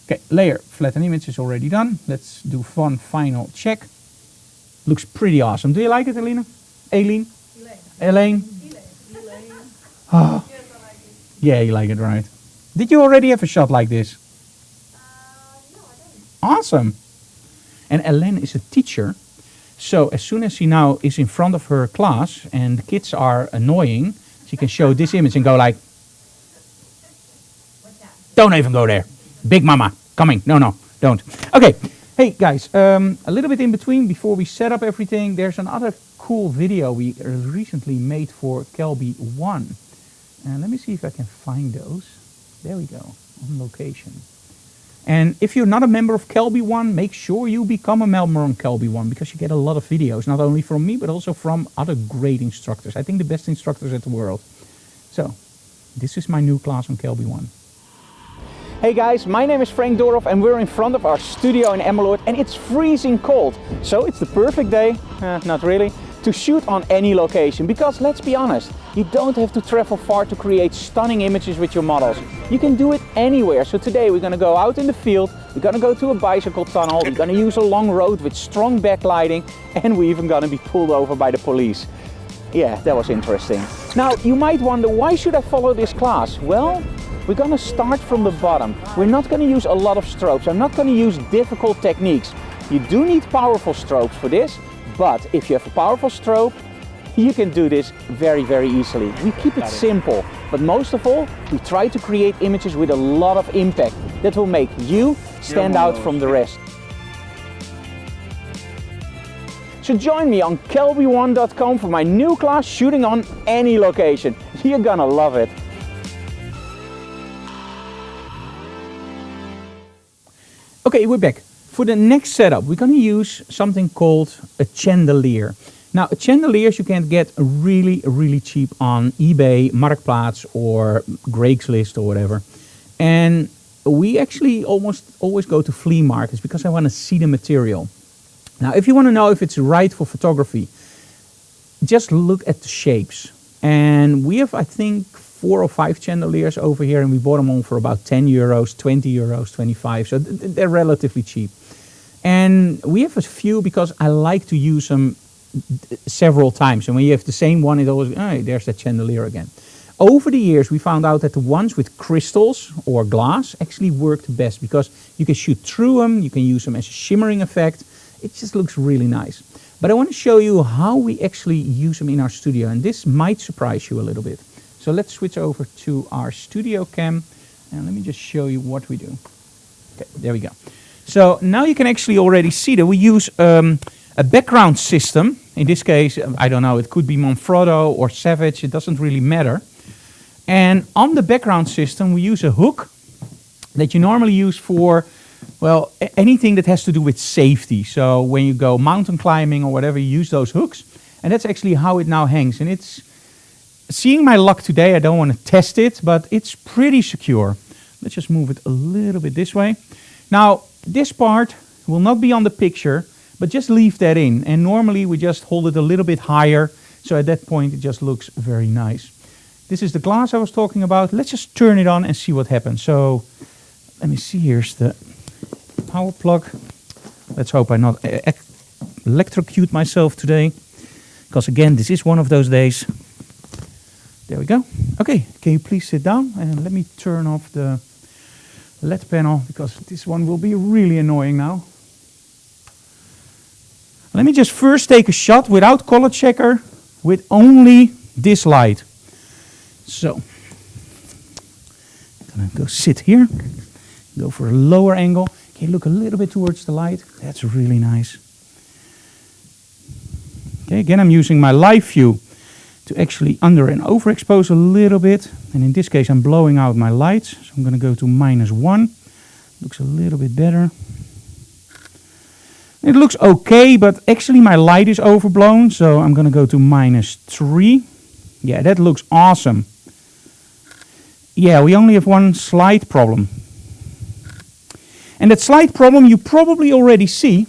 Okay, layer, flatten image is already done. Let's do one final check. Looks pretty awesome. Do you like it, Elena? Aileen? Elaine? Oh. Yes, I like it. Yeah, you like it, right? Did you already have a shot like this? No, I don't. Awesome. And Elaine is a teacher. So as soon as she now is in front of her class and the kids are annoying, she can show this image and go like, What's that? don't even go there. Big mama, coming. No, no, don't. Okay. Hey guys, a little bit in between before we set up everything, there's another cool video we recently made for Kelby 1. And let me see if I can find those. There we go, on location. And if you're not a member of Kelby 1, make sure you become a member on Kelby 1 because you get a lot of videos, not only from me, but also from other great instructors. I think the best instructors at the world. So, this is my new class on Kelby 1. Hey guys, my name is Frank Dorff and we're in front of our studio in Emmeloord and it's freezing cold. So it's the perfect day, not really, to shoot on any location because let's be honest, you don't have to travel far to create stunning images with your models. You can do it anywhere. So today we're going to go out in the field, we're going to go to a bicycle tunnel, we're going to use a long road with strong backlighting and we're even going to be pulled over by the police. Yeah, that was interesting. Now you might wonder, why should I follow this class? Well, we're going to start from the bottom. We're not going to use a lot of strobes. I'm not going to use difficult techniques. You do need powerful strobes for this, but if you have a powerful strobe, you can do this very, very easily. We keep it simple, but most of all, we try to create images with a lot of impact that will make you stand out from the rest. So join me on kelby1.com for my new class shooting on any location. You're gonna love it. Okay, we're back. For the next setup, we're going to use something called a chandelier. Now, a chandelier you can get really, really cheap on eBay, Marktplaats, or Craigslist or whatever. And we actually almost always go to flea markets because I want to see the material. Now, if you want to know if it's right for photography, just look at the shapes. And we have, I think, 4 or 5 chandeliers over here, and we bought them all for about 10 euros, 20 euros, 25. So they're relatively cheap. And we have a few because I like to use them several times. And when you have the same one, it always, oh, there's that chandelier again. Over the years, we found out that the ones with crystals or glass actually work the best because you can shoot through them, you can use them as a shimmering effect. It just looks really nice. But I want to show you how we actually use them in our studio, and this might surprise you a little bit. So let's switch over to our studio cam, and let me just show you what we do. Okay, there we go. So now you can actually already see that we use a background system. In this case, I don't know, it could be Manfrotto or Savage, it doesn't really matter. And on the background system, we use a hook that you normally use for, well, anything that has to do with safety. So when you go mountain climbing or whatever, you use those hooks. And that's actually how it now hangs. And it's, seeing my luck today, I don't want to test it, but it's pretty secure. Let's just move it a little bit this way. Now, this part will not be on the picture, but just leave that in. And normally we just hold it a little bit higher. So at that point, it just looks very nice. This is the glass I was talking about. Let's just turn it on and see what happens. So let me see, here's the power plug. Let's hope I not electrocute myself today. Because again, this is one of those days. There we go. Okay, can you please sit down and let me turn off the LED panel because this one will be really annoying now. Let me just first take a shot without color checker with only this light. So, I'm gonna go sit here, go for a lower angle. Can you look a little bit towards the light? That's really nice. Okay, again, I'm using my live view to actually under and overexpose a little bit. And in this case, I'm blowing out my lights. So I'm going to go to -1. Looks a little bit better. It looks okay, but actually my light is overblown. So I'm going to go to -3. Yeah, that looks awesome. Yeah, we only have one slight problem. And that slight problem you probably already see.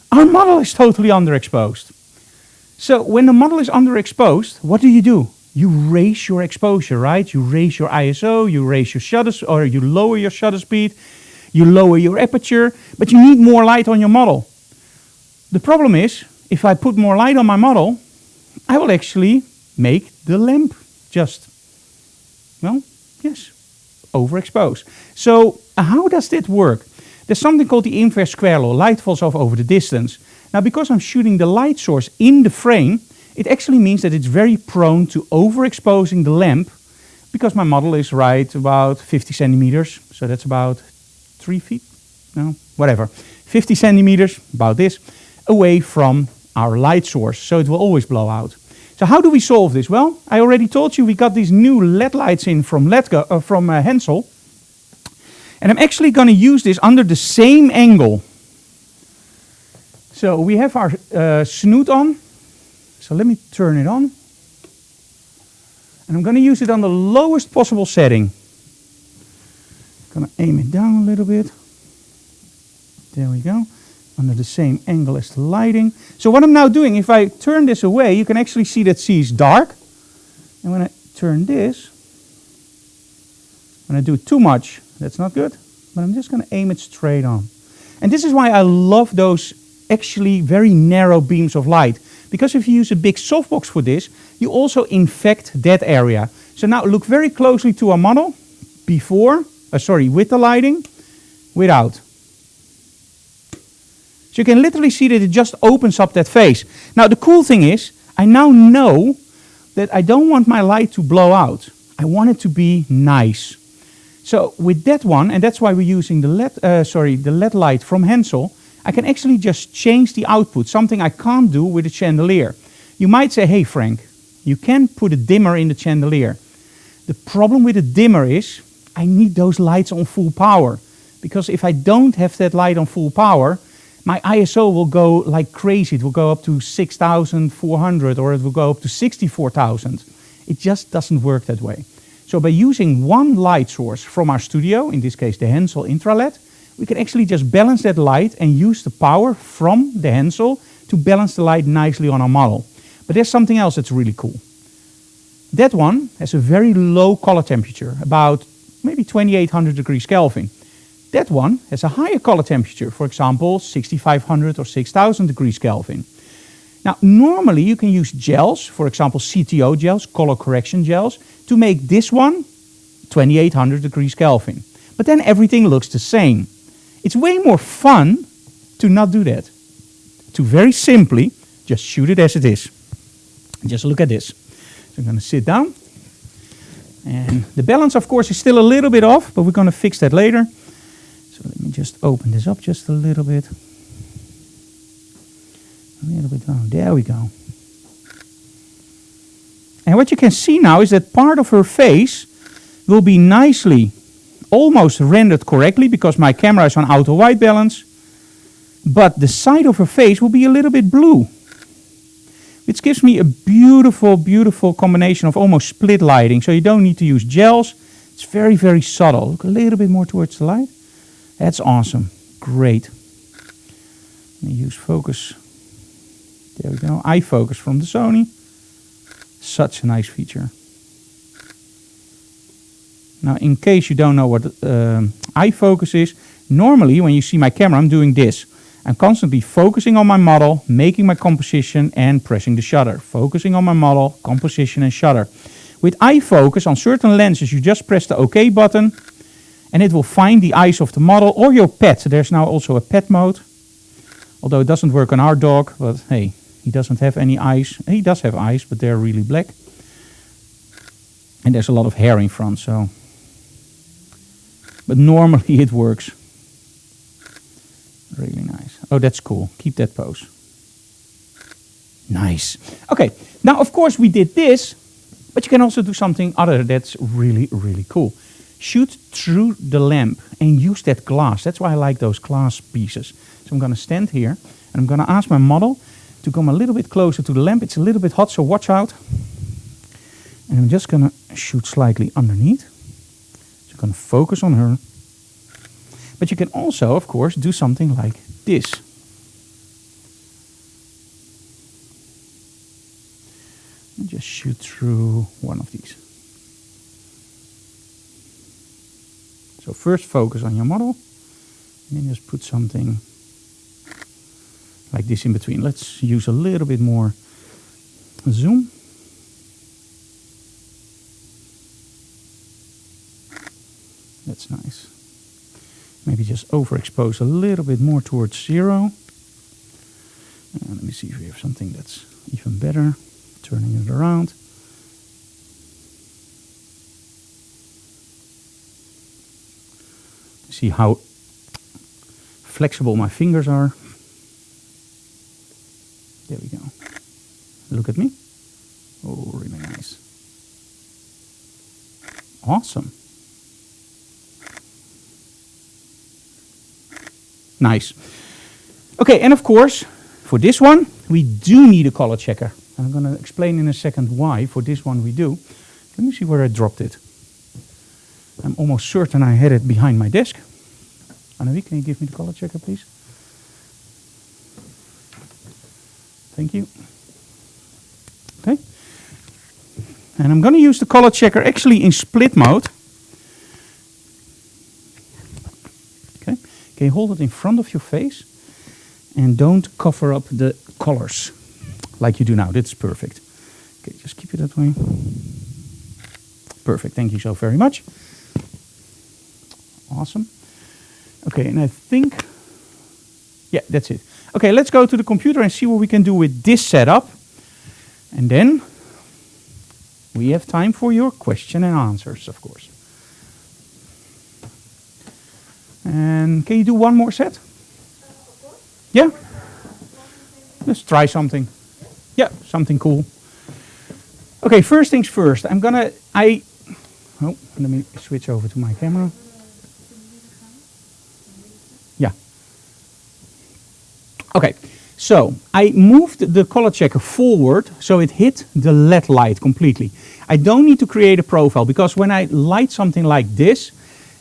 Our model is totally underexposed. So when the model is underexposed, what do? You raise your exposure, right? You raise your ISO, you raise your shutter, or you lower your shutter speed, you lower your aperture, but you need more light on your model. The problem is, if I put more light on my model, I will actually make the lamp just, well, yes, overexpose. So how does that work? There's something called the inverse square law. Light falls off over the distance. Now, because I'm shooting the light source in the frame, it actually means that it's very prone to overexposing the lamp because my model is right about 50 centimeters. So that's about 3 feet, no, whatever. 50 centimeters, about this, away from our light source. So it will always blow out. So how do we solve this? Well, I already told you we got these new LED lights in from Hensel. And I'm actually going to use this under the same angle. So we have our snoot on. So let me turn it on. And I'm going to use it on the lowest possible setting. I'm going to aim it down a little bit. There we go. Under the same angle as the lighting. So what I'm now doing, if I turn this away, you can actually see that C is dark. And when I turn this, when I do too much, that's not good. But I'm just going to aim it straight on. And this is why I love those actually very narrow beams of light. Because if you use a big softbox for this, you also infect that area. So now look very closely to our model. Before, with the lighting, without. So you can literally see that it just opens up that face. Now the cool thing is, I now know that I don't want my light to blow out. I want it to be nice. So with that one, and that's why we're using the LED light from Hensel, I can actually just change the output, something I can't do with a chandelier. You might say, hey Frank, you can put a dimmer in the chandelier. The problem with a dimmer is, I need those lights on full power. Because if I don't have that light on full power, my ISO will go like crazy. It will go up to 6,400 or it will go up to 64,000. It just doesn't work that way. So by using one light source from our studio, in this case the Hensel IntraLED, we can actually just balance that light and use the power from the Hensel to balance the light nicely on our model. But there's something else that's really cool. That one has a very low color temperature, about maybe 2800 degrees Kelvin. That one has a higher color temperature, for example, 6500 or 6000 degrees Kelvin. Now, normally you can use gels, for example, CTO gels, color correction gels, to make this one 2800 degrees Kelvin. But then everything looks the same. It's way more fun to not do that. To very simply just shoot it as it is. Just look at this. So I'm going to sit down. And the balance, of course, is still a little bit off, but we're going to fix that later. So let me just open this up just a little bit. A little bit down. There we go. And what you can see now is that part of her face will be nicely, almost rendered correctly because my camera is on auto white balance. But the side of her face will be a little bit blue. Which gives me a beautiful, beautiful combination of almost split lighting. So you don't need to use gels. It's very, very subtle. Look a little bit more towards the light. That's awesome. Great. Let me use focus. There we go. Eye focus from the Sony. Such a nice feature. Now, in case you don't know what eye focus is, normally when you see my camera, I'm doing this. I'm constantly focusing on my model, making my composition and pressing the shutter. Focusing on my model, composition and shutter. With eye focus on certain lenses, you just press the OK button and it will find the eyes of the model or your pet. There's now also a pet mode. Although it doesn't work on our dog, but hey, he doesn't have any eyes. He does have eyes, but they're really black. And there's a lot of hair in front, so. But normally it works. Really nice. Oh, that's cool. Keep that pose. Nice. Okay, now of course we did this, but you can also do something other that's really, really cool. Shoot through the lamp and use that glass. That's why I like those glass pieces. So I'm going to stand here and I'm going to ask my model to come a little bit closer to the lamp. It's a little bit hot, so watch out. And I'm just going to shoot slightly underneath. So I'm going to focus on her. But you can also, of course, do something like this. And just shoot through one of these. So first focus on your model, and then just put something like this in between. Let's use a little bit more zoom. That's nice. Maybe just overexpose a little bit more towards 0. Let me see if we have something that's even better. Turning it around. See how flexible my fingers are. There we go. Look at me. Oh, really nice. Awesome. Nice. Okay, and of course, for this one, we do need a color checker. I'm going to explain in a second why. For this one we do. Let me see where I dropped it. I'm almost certain I had it behind my desk. Annelie, can you give me the color checker, please? Thank you. Okay. And I'm going to use the color checker actually in split mode. Okay. Can you hold it in front of your face? And don't cover up the colors like you do now. That's perfect. Okay, just keep it that way. Perfect. Thank you so very much. Awesome. Okay, and I think, yeah, that's it. Okay, let's go to the computer and see what we can do with this setup. And then we have time for your question and answers, of course. And can you do one more set? Yeah? Let's try something. Yeah, something cool. Okay, first things first. Oh, let me switch over to my camera. Yeah. Okay, so I moved the color checker forward so it hit the LED light completely. I don't need to create a profile because when I light something like this,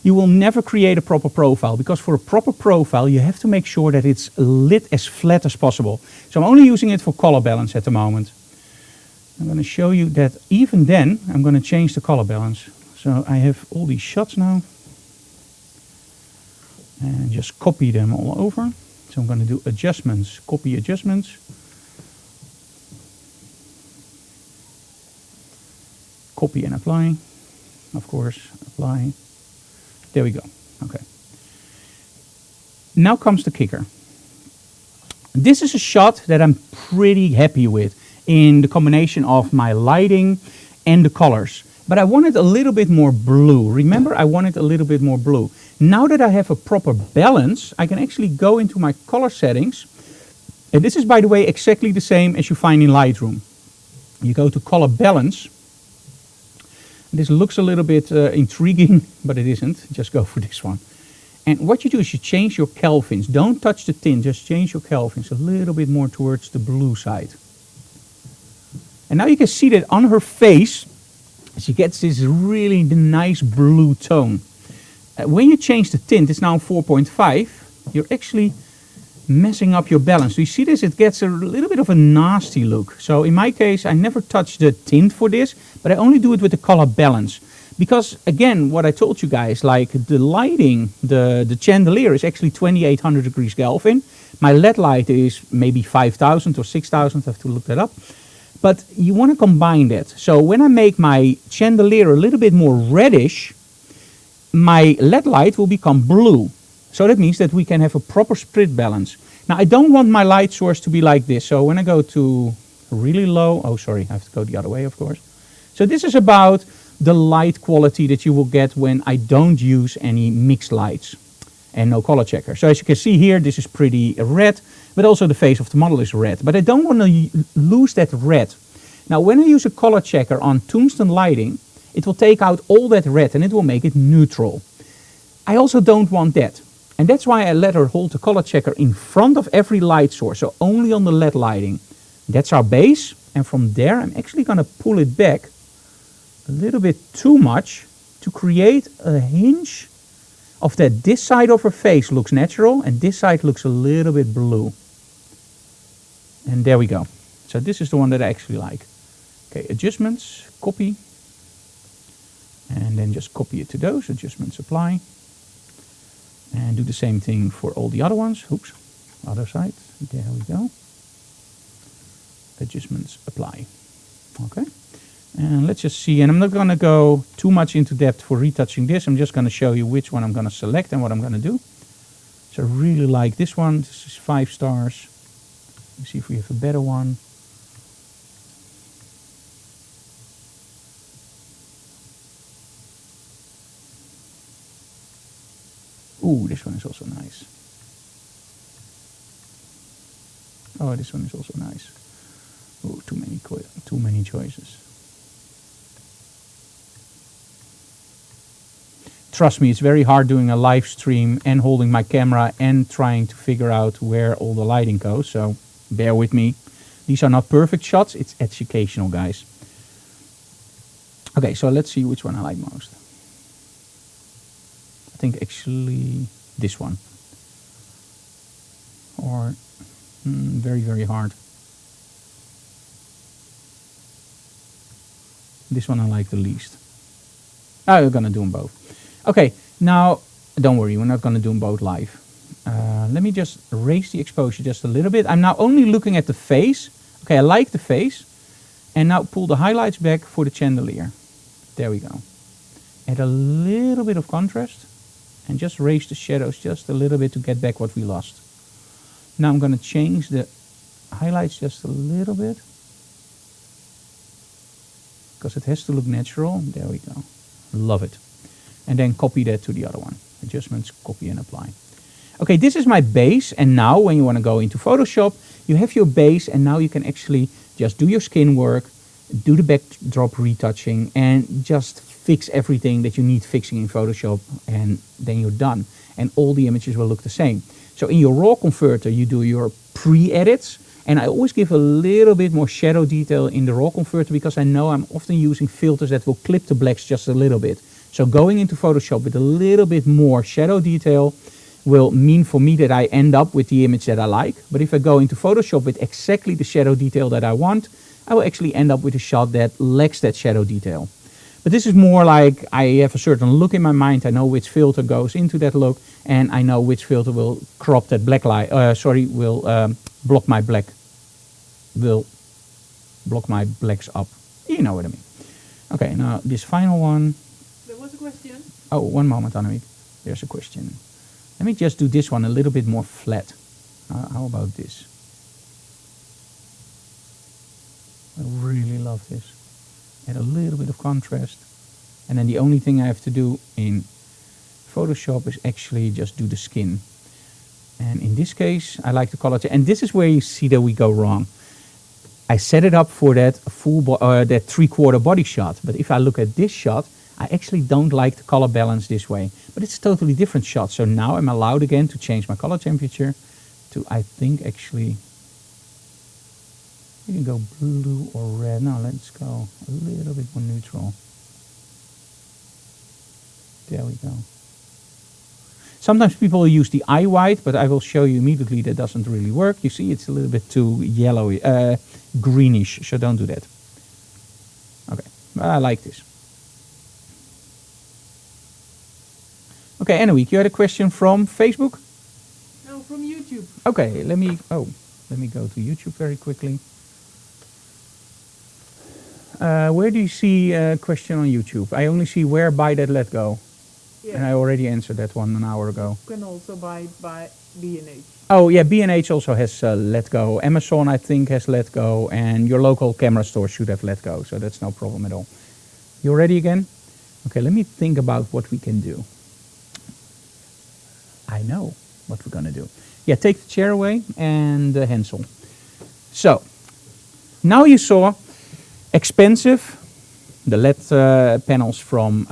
you will never create a proper profile, because for a proper profile you have to make sure that it's lit as flat as possible. So I'm only using it for color balance at the moment. I'm going to show you that even then I'm going to change the color balance. So I have all these shots now and just copy them all over. So I'm going to do adjustments, copy adjustments. Copy and apply, of course, apply. There we go. Okay. Now comes the kicker. This is a shot that I'm pretty happy with in the combination of my lighting and the colors. But I wanted a little bit more blue. Remember, I wanted a little bit more blue. Now that I have a proper balance, I can actually go into my color settings. And this is, by the way, exactly the same as you find in Lightroom. You go to color balance. This looks a little bit intriguing, but it isn't. Just go for this one. And what you do is you change your Kelvins. Don't touch the tint, just change your Kelvins a little bit more towards the blue side. And now you can see that on her face, she gets this really nice blue tone. When you change the tint, it's now 4.5, you're actually messing up your balance. Do you see this? It gets a little bit of a nasty look. So in my case, I never touch the tint for this, but I only do it with the color balance. Because again, what I told you guys, like the lighting, the chandelier is actually 2800 degrees Kelvin, My LED light is maybe 5,000 or 6,000, I have to look that up. But you want to combine that. So when I make my chandelier a little bit more reddish, my LED light will become blue. So that means that we can have a proper split balance. Now I don't want my light source to be like this. So when I go to really low, oh sorry, I have to go the other way of course. So this is about the light quality that you will get when I don't use any mixed lights and no color checker. So as you can see here, this is pretty red, but also the face of the model is red. But I don't want to lose that red. Now when I use a color checker on tungsten lighting, it will take out all that red and it will make it neutral. I also don't want that. And that's why I let her hold the color checker in front of every light source, so only on the LED lighting. That's our base, and from there I'm actually going to pull it back a little bit too much to create a hinge of that this side of her face looks natural and this side looks a little bit blue. And there we go. So this is the one that I actually like. Okay, adjustments, copy, and then just copy it to those, adjustments apply. And do the same thing for all the other ones. Oops, other side. There we go. Adjustments apply. Okay. And let's just see. And I'm not going to go too much into depth for retouching this. I'm just going to show you which one I'm going to select and what I'm going to do. So I really like this one. This is 5 stars. Let's see if we have a better one. Ooh, this one is also nice. Oh, this one is also nice. Ooh, too many choices. Trust me, it's very hard doing a live stream and holding my camera and trying to figure out where all the lighting goes. So bear with me. These are not perfect shots. It's educational, guys. Okay, so let's see which one I like most. I think actually this one. Or very, very hard. This one I like the least. Oh, we're going to do them both. Okay, now don't worry, we're not going to do them both live. Let me just raise the exposure just a little bit. I'm now only looking at the face. Okay, I like the face. And now pull the highlights back for the chandelier. There we go. Add a little bit of contrast. And just raise the shadows just a little bit to get back what we lost. Now I'm going to change the highlights just a little bit. Because it has to look natural. There we go. Love it. And then copy that to the other one. Adjustments, copy and apply. Okay, this is my base. And now when you want to go into Photoshop, you have your base. And now you can actually just do your skin work, do the backdrop retouching, and just fix everything that you need fixing in Photoshop. And then you're done. And all the images will look the same. So in your raw converter, you do your pre-edits. And I always give a little bit more shadow detail in the raw converter because I know I'm often using filters that will clip the blacks just a little bit. So going into Photoshop with a little bit more shadow detail will mean for me that I end up with the image that I like. But if I go into Photoshop with exactly the shadow detail that I want, I will actually end up with a shot that lacks that shadow detail. But this is more like I have a certain look in my mind. I know which filter goes into that look, and I know which filter will crop that black light. Will block my black. Will block my blacks up. You know what I mean. Okay, now this final one. There was a question. Oh, one moment, Annemiek. There's a question. Let me just do this one a little bit more flat. How about this? I really love this. Add a little bit of contrast. And then the only thing I have to do in Photoshop is actually just do the skin. And in this case, I like the color. And this is where you see that we go wrong. I set it up for that that 3/4 body shot. But if I look at this shot, I actually don't like the color balance this way. But it's a totally different shot. So now I'm allowed again to change my color temperature to, I think, actually, you can go blue or red. No, let's go a little bit more neutral. There we go. Sometimes people use the eye white, but I will show you immediately that doesn't really work. You see, it's a little bit too yellowy, greenish, so don't do that. Okay, I like this. Okay, Annemiek, you had a question from Facebook? No, From YouTube. Okay, let me go to YouTube very quickly. Where do you see a question on YouTube? I only see where buy that let go. Yeah. And I already answered that one an hour ago. You can also buy B&H. Oh yeah, B&H also has let go. Amazon I think has let go, and your local camera store should have let go, so that's no problem at all. You ready again? Okay, let me think about what we can do. I know what we're gonna do. Yeah, take the chair away and the Hansel. So, now you saw expensive, the LED panels from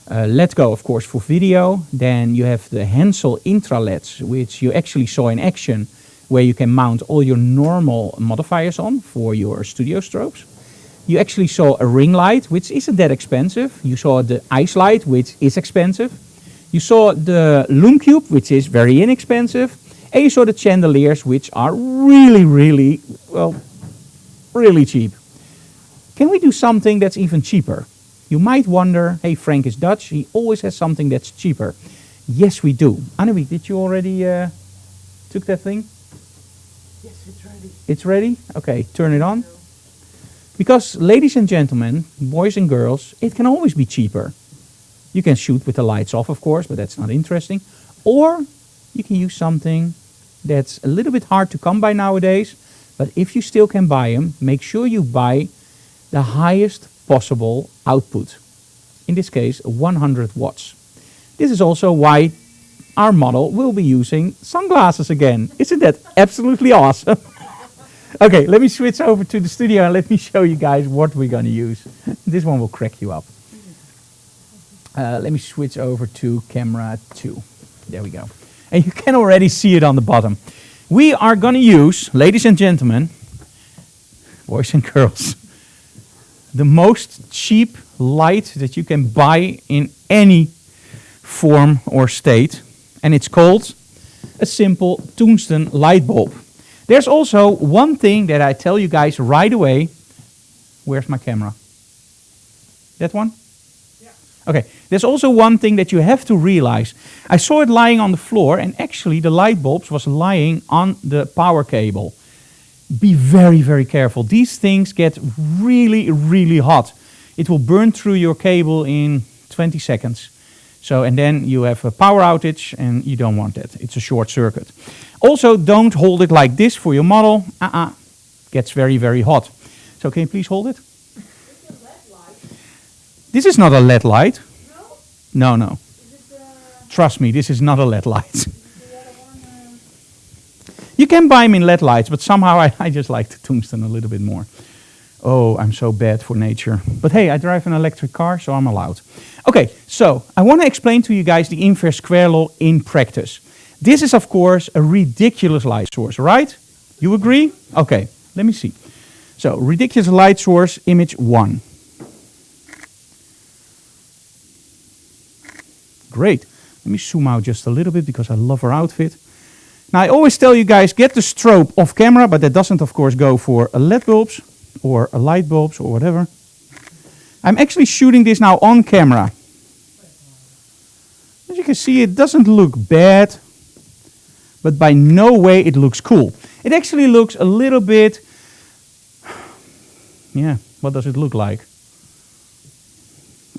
Let Go, of course, for video. Then you have the Hansel Intra LEDs, which you actually saw in action, where you can mount all your normal modifiers on for your studio strobes. You actually saw a ring light, which isn't that expensive. You saw the ice light, which is expensive. You saw the Lume Cube, which is very inexpensive. And you saw the chandeliers, which are really, really, well, really cheap. Can we do something that's even cheaper? You might wonder, hey, Frank is Dutch, he always has something that's cheaper. Yes, we do. Annelie, did you already took that thing? Yes, it's ready. It's ready? Okay, turn it on. Because, ladies and gentlemen, boys and girls, it can always be cheaper. You can shoot with the lights off, of course, but that's not interesting. Or you can use something that's a little bit hard to come by nowadays, but if you still can buy them, make sure you buy the highest possible output. In this case, 100 watts. This is also why our model will be using sunglasses again. Isn't that absolutely awesome? Okay, let me switch over to the studio and let me show you guys what we're going to use. This one will crack you up. Let me switch over to camera 2. There we go. And you can already see it on the bottom. We are going to use, ladies and gentlemen, boys and girls, the most cheap light that you can buy in any form or state. And it's called a simple tungsten light bulb. There's also one thing that I tell you guys right away. Where's my camera? That one? Yeah. Okay, there's also one thing that you have to realize. I saw it lying on the floor, and actually the light bulbs was lying on the power cable. Be very, very careful. These things get really, really hot. It will burn through your cable in 20 seconds. So, and then you have a power outage, and you don't want that. It's a short circuit. Also, don't hold it like this for your model. Gets very, very hot. So, can you please hold it? It's a LED light. This is not a LED light. No? No. Is it Trust me, this is not a LED light. the other one? You can buy them in LED lights, but somehow I just like the tungsten a little bit more. Oh, I'm so bad for nature. But hey, I drive an electric car, so I'm allowed. Okay, so I want to explain to you guys the inverse square law in practice. This is, of course, a ridiculous light source, right? You agree? Okay, let me see. So, ridiculous light source, image 1. Great. Let me zoom out just a little bit because I love her outfit. Now, I always tell you guys, get the strobe off camera, but that doesn't, of course, go for a LED bulbs or a light bulbs or whatever. I'm actually shooting this now on camera. As you can see, it doesn't look bad, but by no way it looks cool. It actually looks a little bit, yeah, what does it look like?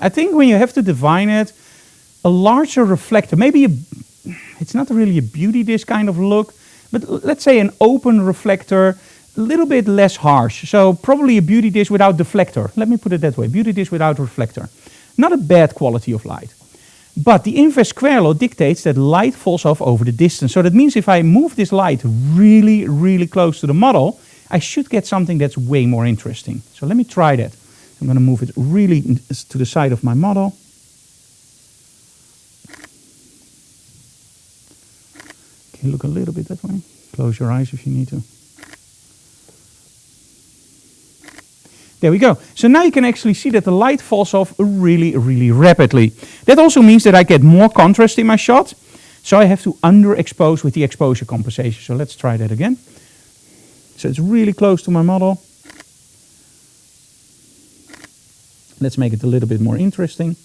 I think when you have to define it, a larger reflector, maybe it's not really a beauty disc kind of look, but let's say an open reflector, a little bit less harsh. So probably a beauty disc without deflector. Let me put it that way, beauty disc without reflector. Not a bad quality of light. But the inverse square law dictates that light falls off over the distance. So that means if I move this light really, really close to the model, I should get something that's way more interesting. So let me try that. I'm going to move it really to the side of my model. Can you look a little bit that way? Close your eyes if you need to. There we go. So now you can actually see that the light falls off really, really rapidly. That also means that I get more contrast in my shot. So I have to underexpose with the exposure compensation. So let's try that again. So it's really close to my model. Let's make it a little bit more interesting.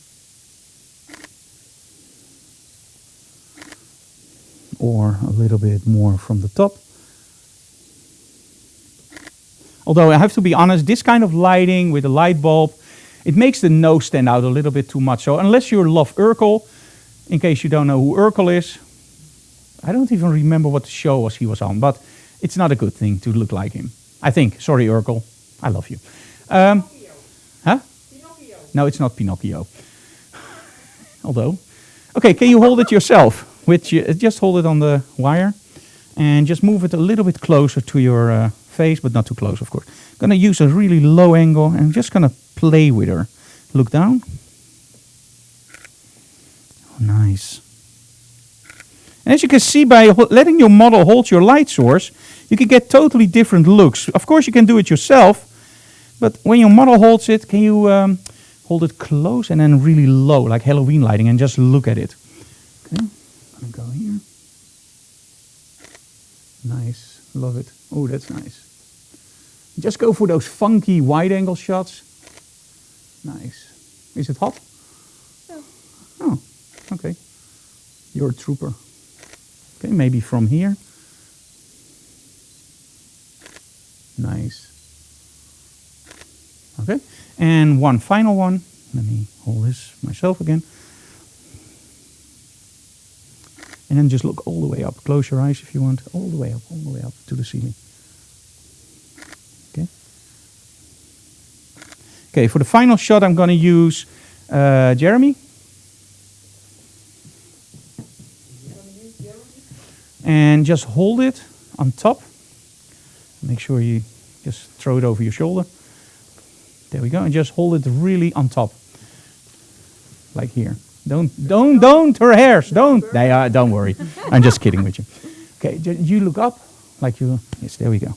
or a little bit more from the top. Although I have to be honest, this kind of lighting with a light bulb, it makes the nose stand out a little bit too much. So unless you love Urkel, in case you don't know who Urkel is, I don't even remember what the show was he was on, but it's not a good thing to look like him. I think. Sorry, Urkel. I love you. Huh? Pinocchio. No, it's not Pinocchio. Although. Okay, can you hold it yourself? Just hold it on the wire and just move it a little bit closer to your face, but not too close, of course. I'm going to use a really low angle and I'm just going to play with her. Look down. Oh, nice. And as you can see, by letting your model hold your light source, you can get totally different looks. Of course, you can do it yourself, but when your model holds it, can you hold it close and then really low, like Halloween lighting, and just look at it. Okay, I'm going to go here. Nice, love it. Oh, that's nice. Just go for those funky wide-angle shots. Nice. Is it hot? Yeah. Oh, okay. You're a trooper. Okay, maybe from here. Nice. Okay, and one final one. Let me hold this myself again. And then just look all the way up. Close your eyes if you want. All the way up to the ceiling. Okay. Okay, for the final shot I'm going to use Jeremy. And just hold it on top. Make sure you just throw it over your shoulder. There we go. And just hold it really on top. Like here. Don't, her hairs, don't. Don't worry. I'm just kidding with you. Okay, you look up like you, yes, there we go.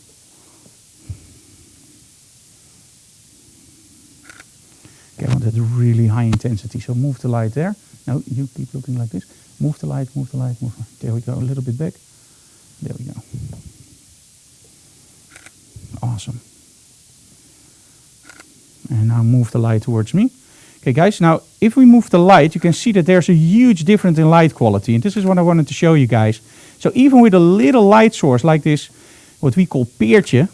Okay, I want that really high intensity, so move the light there. No, you keep looking like this. Move the light, move the light, move the light. There we go, a little bit back. There we go. Awesome. And now move the light towards me. Okay guys, now if we move the light, you can see that there's a huge difference in light quality. And this is what I wanted to show you guys. So even with a little light source like this, what we call peertje,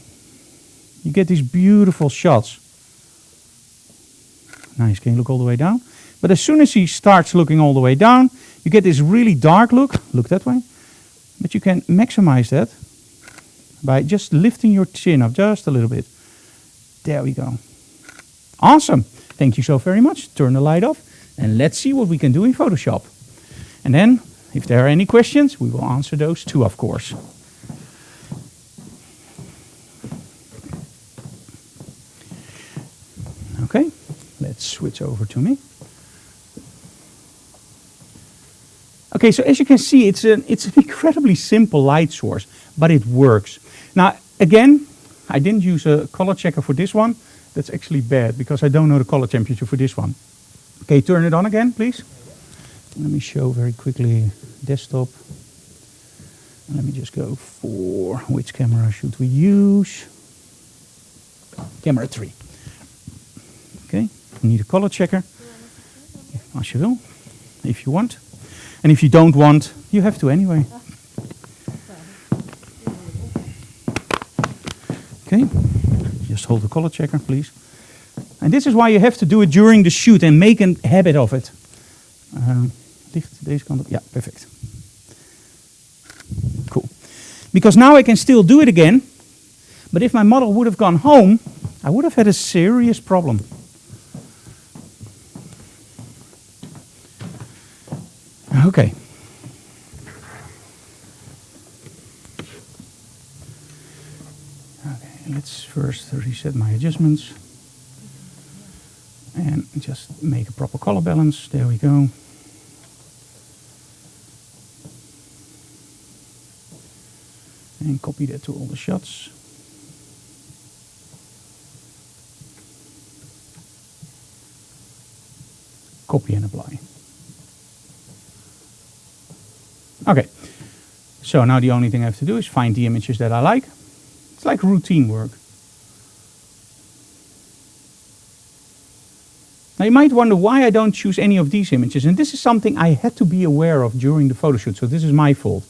you get these beautiful shots. Nice, can you look all the way down? But as soon as he starts looking all the way down, you get this really dark look. Look that way. But you can maximize that by just lifting your chin up just a little bit. There we go. Awesome. Thank you so very much. Turn the light off and let's see what we can do in Photoshop. And then, if there are any questions, we will answer those too, of course. Okay, let's switch over to me. Okay, so as you can see, it's an incredibly simple light source, but it works. Now, again, I didn't use a color checker for this one. That's actually bad, because I don't know the color temperature for this one. Okay, turn it on again, please. Let me show very quickly desktop. And let me just go for which camera should we use? Camera 3. Okay, we need a color checker. As you will, if you want. And if you don't want, you have to anyway. Okay, just hold the color checker, please. And this is why you have to do it during the shoot and make a habit of it. Lift deze kant op. Yeah, perfect. Cool. Because now I can still do it again, but if my model would have gone home, I would have had a serious problem. Okay. Okay, let's first reset my adjustments. And just make a proper color balance. There we go. And copy that to all the shots. Copy and apply. Okay, so now the only thing I have to do is find the images that I like. It's like routine work. Now you might wonder why I don't choose any of these images, and this is something I had to be aware of during the photo shoot, so this is my fault.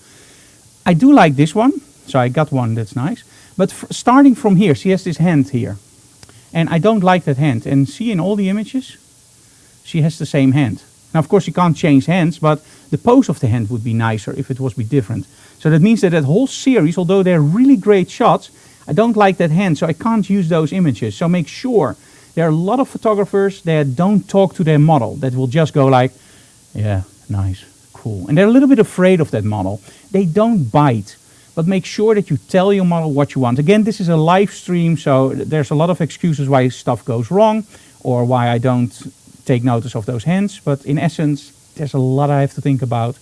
I do like this one, so I got one that's nice. But starting from here, she has this hand here. And I don't like that hand. And see, in all the images, she has the same hand. Now, of course, you can't change hands, but the pose of the hand would be nicer if it was be different. So that means that that whole series, although they're really great shots, I don't like that hand, so I can't use those images. So make sure, there are a lot of photographers that don't talk to their model, that will just go like, yeah, nice, cool. And they're a little bit afraid of that model. They don't bite, but make sure that you tell your model what you want. Again, this is a live stream, so there's a lot of excuses why stuff goes wrong, or why I don't take notice of those hands, but in essence, there's a lot I have to think about.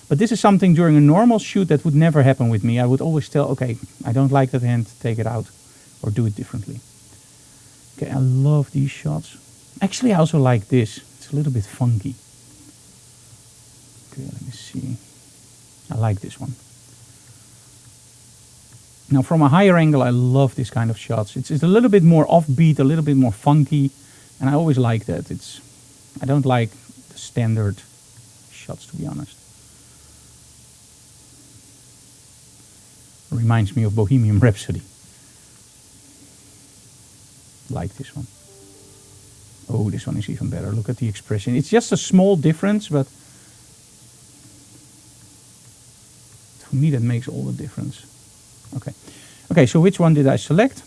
But this is something during a normal shoot that would never happen with me. I would always tell, okay, I don't like that hand, take it out, or do it differently. Okay, I love these shots. Actually, I also like this. It's a little bit funky. Okay, let me see. I like this one. Now, from a higher angle, I love this kind of shots. It's a little bit more offbeat, a little bit more funky, and I always like that. I don't like the standard shots, to be honest. Reminds me of Bohemian Rhapsody. Like this one. Oh, this one is even better. Look at the expression. It's just a small difference, but for me that makes all the difference. Okay. Okay, so which one did I select?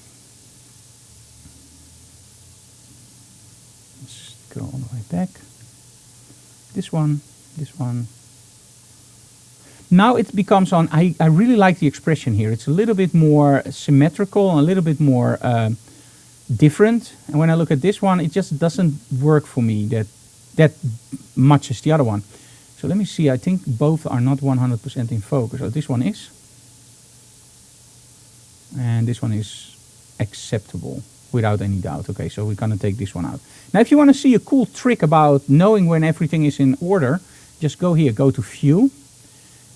Let's go all the way back. This one, this one. Now it becomes on, I really like the expression here. It's a little bit more symmetrical and a little bit more different. And when I look at this one, it just doesn't work for me that much as the other one. So let me see, I think both are not 100% in focus. So this one is. And this one is acceptable without any doubt. Okay, so we're gonna take this one out. Now if you wanna see a cool trick about knowing when everything is in order, just go here, go to View,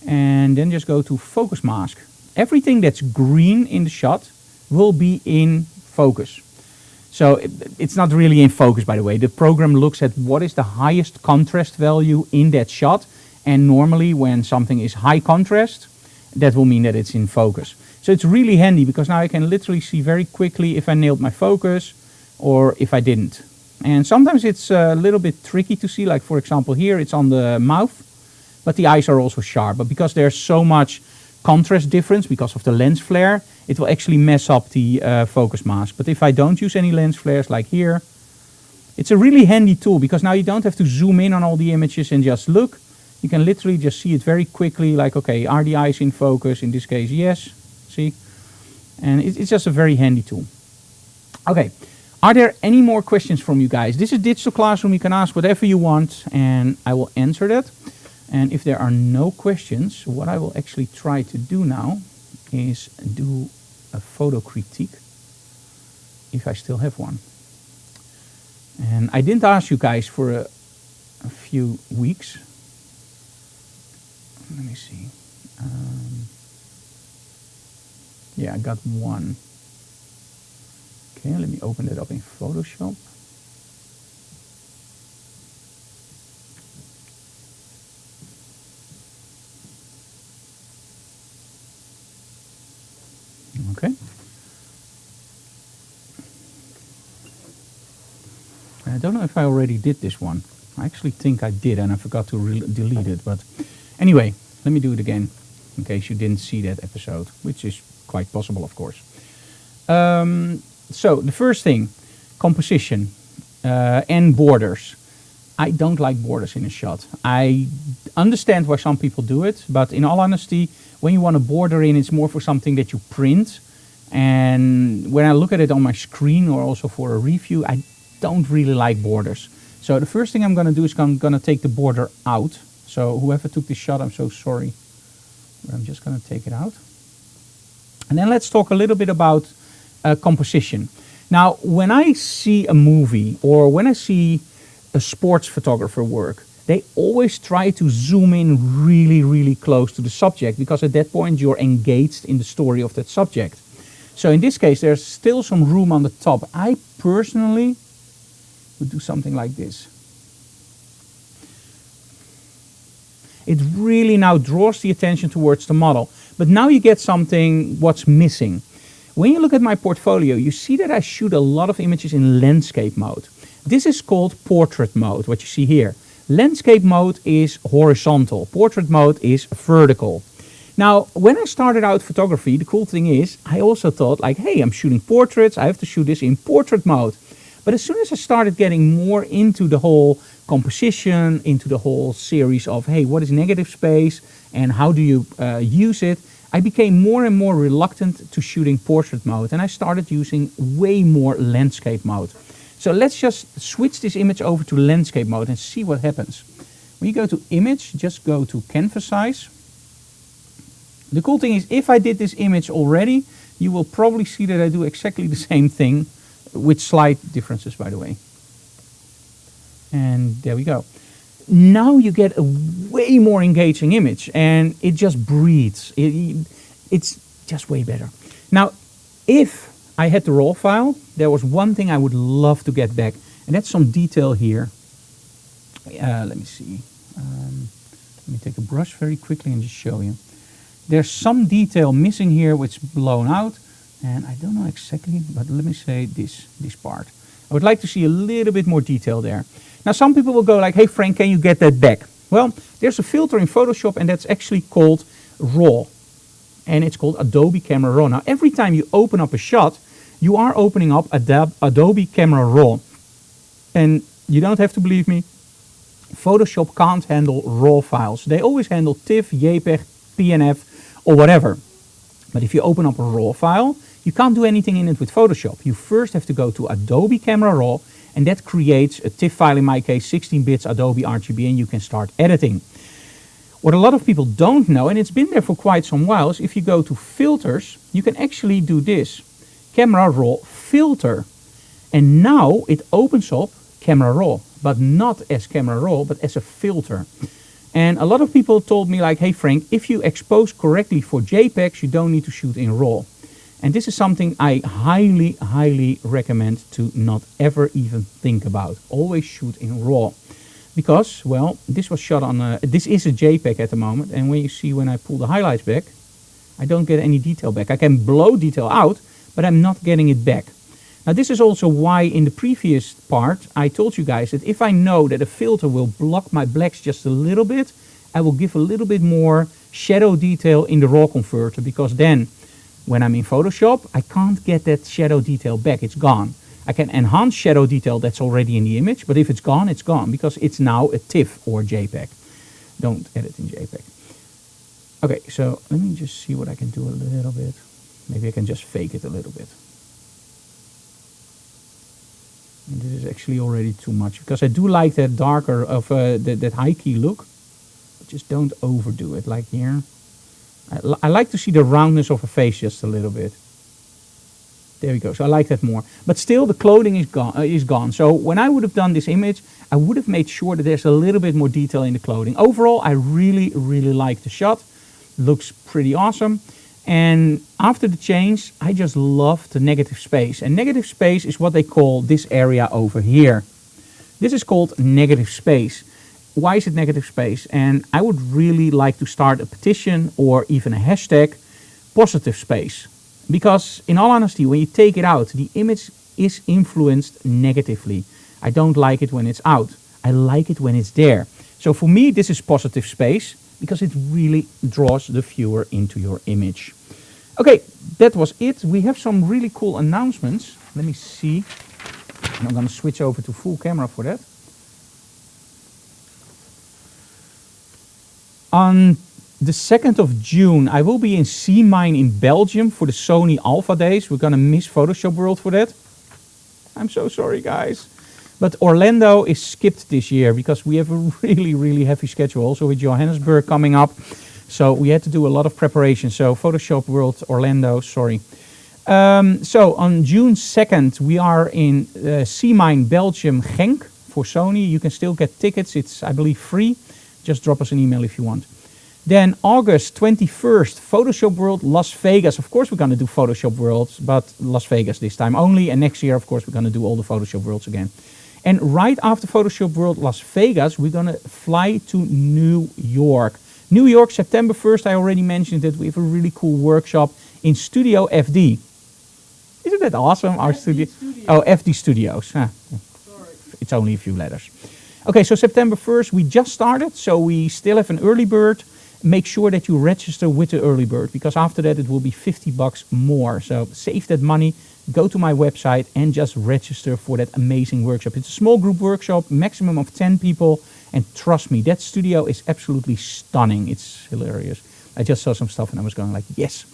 and then just go to Focus Mask. Everything that's green in the shot will be in focus. So it's not really in focus, by the way. The program looks at what is the highest contrast value in that shot, and normally when something is high contrast, that will mean that it's in focus. So it's really handy because now I can literally see very quickly if I nailed my focus or if I didn't. And sometimes it's a little bit tricky to see, like for example here it's on the mouth, but the eyes are also sharp. But because there's so much contrast difference because of the lens flare, it will actually mess up the focus mask. But if I don't use any lens flares like here, it's a really handy tool because now you don't have to zoom in on all the images and just look. You can literally just see it very quickly, like, okay, are the eyes in focus? In this case, yes. See? And it's just a very handy tool. Okay, are there any more questions from you guys? This is Digital Classroom. You can ask whatever you want and I will answer that. And if there are no questions, what I will actually try to do now is do a photo critique, if I still have one. And I didn't ask you guys for a few weeks. Let me see. Yeah, I got one. Okay, let me open it up in Photoshop. Okay. I don't know if I already did this one. I actually think I did and I forgot to delete it. But anyway, let me do it again in case you didn't see that episode, which is quite possible, of course. So the first thing, composition and borders. I don't like borders in a shot. I understand why some people do it, but in all honesty, when you want a border in, it's more for something that you print. And when I look at it on my screen or also for a review, I don't really like borders. So the first thing I'm going to do is I'm going to take the border out. So whoever took this shot, I'm so sorry. But I'm just going to take it out. And then let's talk a little bit about composition. Now, when I see a movie or when I see a sports photographer work, they always try to zoom in really, really close to the subject because at that point you're engaged in the story of that subject. So in this case, there's still some room on the top. I personally would do something like this. It really now draws the attention towards the model. But now you get something what's missing. When you look at my portfolio, you see that I shoot a lot of images in landscape mode. This is called portrait mode, what you see here. Landscape mode is horizontal. Portrait mode is vertical. Now, when I started out photography, the cool thing is, I also thought like, hey, I'm shooting portraits, I have to shoot this in portrait mode. But as soon as I started getting more into the whole composition, into the whole series of, hey, what is negative space and how do you use it, I became more and more reluctant to shooting portrait mode, and I started using way more landscape mode. So let's just switch this image over to landscape mode and see what happens. When you go to image, just go to canvas size. The cool thing is, if I did this image already, you will probably see that I do exactly the same thing, with slight differences, by the way. And there we go. Now you get a way more engaging image, and it just breathes. It's just way better. Now, if I had the raw file, there was one thing I would love to get back, and that's some detail here. Let me see. Let me take a brush very quickly and just show you. There's some detail missing here which is blown out, and I don't know exactly, but let me say this part. I would like to see a little bit more detail there. Now some people will go like, hey Frank, can you get that back? Well, there's a filter in Photoshop, and that's actually called RAW, and it's called Adobe Camera Raw. Now every time you open up a shot, you are opening up Adobe Camera Raw, and you don't have to believe me, Photoshop can't handle RAW files. They always handle TIFF, JPEG, PNF, or whatever. But if you open up a RAW file, you can't do anything in it with Photoshop. You first have to go to Adobe Camera Raw, and that creates a TIFF file, in my case 16 bits Adobe RGB, and you can start editing. What a lot of people don't know, and it's been there for quite some while, is if you go to filters, you can actually do this. Camera Raw filter. And now it opens up Camera Raw, but not as Camera Raw, but as a filter. And a lot of people told me like, hey Frank, if you expose correctly for JPEGs, you don't need to shoot in RAW. And this is something I highly, highly recommend to not ever even think about. Always shoot in RAW. Because, well, this was shot on this is a JPEG at the moment, and when you see when I pull the highlights back, I don't get any detail back. I can blow detail out, but I'm not getting it back. Now this is also why in the previous part I told you guys that if I know that a filter will block my blacks just a little bit, I will give a little bit more shadow detail in the raw converter, because then when I'm in Photoshop I can't get that shadow detail back, it's gone. I can enhance shadow detail that's already in the image, but if it's gone because it's now a TIFF or JPEG. Don't edit in JPEG. Okay, so let me just see what I can do a little bit. Maybe I can just fake it a little bit. And this is actually already too much, because I do like that darker of that high key look, but just don't overdo it like here. I like to see the roundness of a face just a little bit. There we go. So I like that more. But still the clothing is gone. So when I would have done this image, I would have made sure that there's a little bit more detail in the clothing. Overall, I really, really like the shot. Looks pretty awesome. And after the change, I just love the negative space. And negative space is what they call this area over here. This is called negative space. Why is it negative space? And I would really like to start a petition or even a hashtag, positive space. Because in all honesty, when you take it out, the image is influenced negatively. I don't like it when it's out. I like it when it's there. So for me, this is positive space, because it really draws the viewer into your image. Okay, that was it. We have some really cool announcements. Let me see. And I'm going to switch over to full camera for that. On the 2nd of June, I will be in C-Mine in Belgium for the Sony Alpha Days. We're going to miss Photoshop World for that. I'm so sorry, guys. But Orlando is skipped this year because we have a really, really heavy schedule also with Johannesburg coming up. So we had to do a lot of preparation. So Photoshop World Orlando, sorry. So on June 2nd, we are in C-Mine Belgium, Genk for Sony. You can still get tickets. It's, I believe, free. Just drop us an email if you want. Then August 21st, Photoshop World Las Vegas. Of course, we're going to do Photoshop World, but Las Vegas this time only. And next year, of course, we're going to do all the Photoshop Worlds again. And right after Photoshop World Las Vegas, we're going to fly to New York. New York, September 1st, I already mentioned that we have a really cool workshop in Studio FD. Isn't that awesome? Our studio. Oh, FD Studios. Sorry. It's only a few letters. Okay, so September 1st, we just started, so we still have an early bird. Make sure that you register with the early bird, because after that it will be $50 more. So save that money, go to my website and just register for that amazing workshop. It's a small group workshop, maximum of 10 people. And trust me, that studio is absolutely stunning. It's hilarious. I just saw some stuff and I was going like, yes.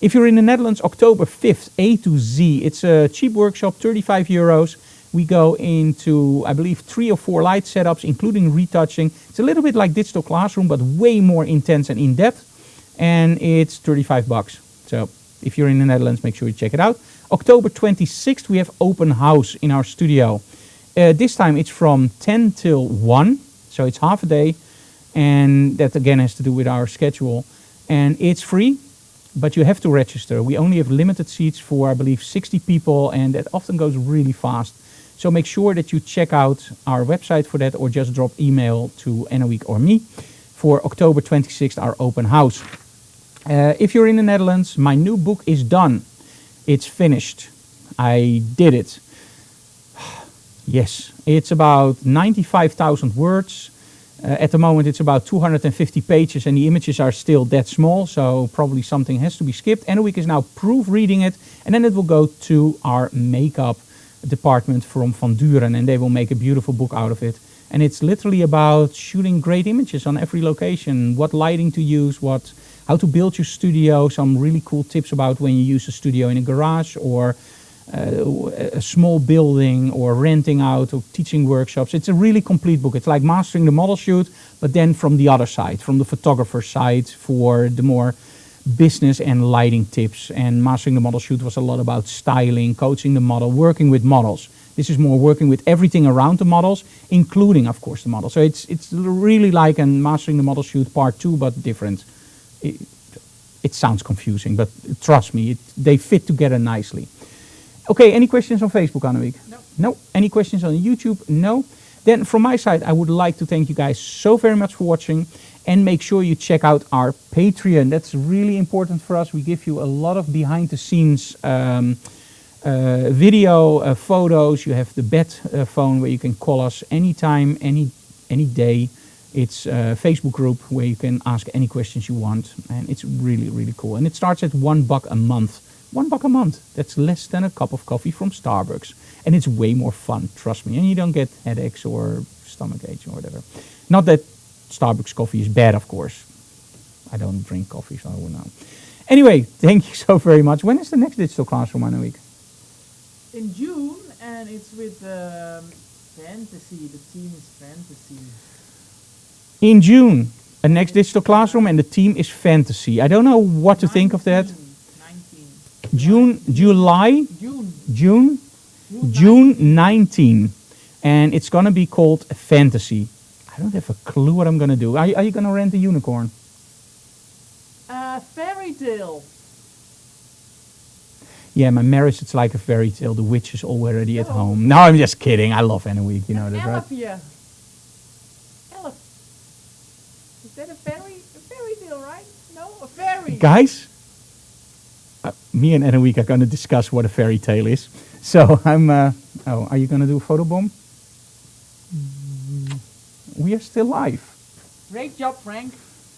If you're in the Netherlands, October 5th, A to Z. It's a cheap workshop, 35 euros. We go into, I believe, 3 or 4 light setups, including retouching. It's a little bit like Digital Classroom, but way more intense and in-depth. And it's 35 bucks. So if you're in the Netherlands, make sure you check it out. October 26th, we have open house in our studio. This time it's from 10 till 1. So it's half a day, and that again has to do with our schedule. And it's free, but you have to register. We only have limited seats for, I believe, 60 people, and that often goes really fast. So make sure that you check out our website for that, or just drop email to Anouk or me for October 26th, our open house. If you're in the Netherlands, my new book is done. It's finished. I did it. Yes, it's about 95,000 words. At the moment it's about 250 pages and the images are still that small, so probably something has to be skipped. Anouk is now proofreading it, and then it will go to our makeup department from Van Duren, and they will make a beautiful book out of it. And it's literally about shooting great images on every location, what lighting to use, how to build your studio, some really cool tips about when you use a studio in a garage or a small building, or renting out, or teaching workshops. It's a really complete book. It's like mastering the model shoot, but then from the other side, from the photographer's side, for the more business and lighting tips. And mastering the model shoot was a lot about styling, coaching the model, working with models. This is more working with everything around the models, including, of course, the model. So it's really like a mastering the model shoot part 2, but different. It sounds confusing, but trust me, they fit together nicely. Okay, any questions on Facebook, Anouk? No. No? Any questions on YouTube? No? Then from my side, I would like to thank you guys so very much for watching, and make sure you check out our Patreon. That's really important for us. We give you a lot of behind the scenes video, photos. You have the bat phone where you can call us anytime, any day. It's a Facebook group where you can ask any questions you want, and it's really, really cool. And it starts at $1 a month. $1 a month. That's less than a cup of coffee from Starbucks. And it's way more fun, trust me. And you don't get headaches or stomach aches or whatever. Not that Starbucks coffee is bad, of course. I don't drink coffee, so I wouldn't know. Anyway, thank you so very much. When is the next Digital Classroom, Anouk? In June, and it's with fantasy. The theme is fantasy. In June, a next Digital Classroom, and the theme is fantasy. I don't know what to think of that. 19. June 19. And it's going to be called Fantasy. I don't have a clue what I'm going to do. Are you going to rent a unicorn? Fairy tale. Yeah, my marriage, it's like a fairy tale. The witch is already at home. No, I'm just kidding. I love Anouk, you know that, right? Elf. Is that a fairy tale, right? No, a fairy. Guys, me and Anouk are going to discuss what a fairy tale is. So I'm, are you going to do a photo bomb? We are still live. Great job, Frank.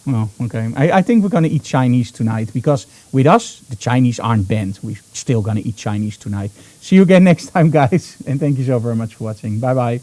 Oh, okay. I think we're going to eat Chinese tonight, because with us, the Chinese aren't banned. We're still going to eat Chinese tonight. See you again next time, guys. And thank you so very much for watching. Bye-bye.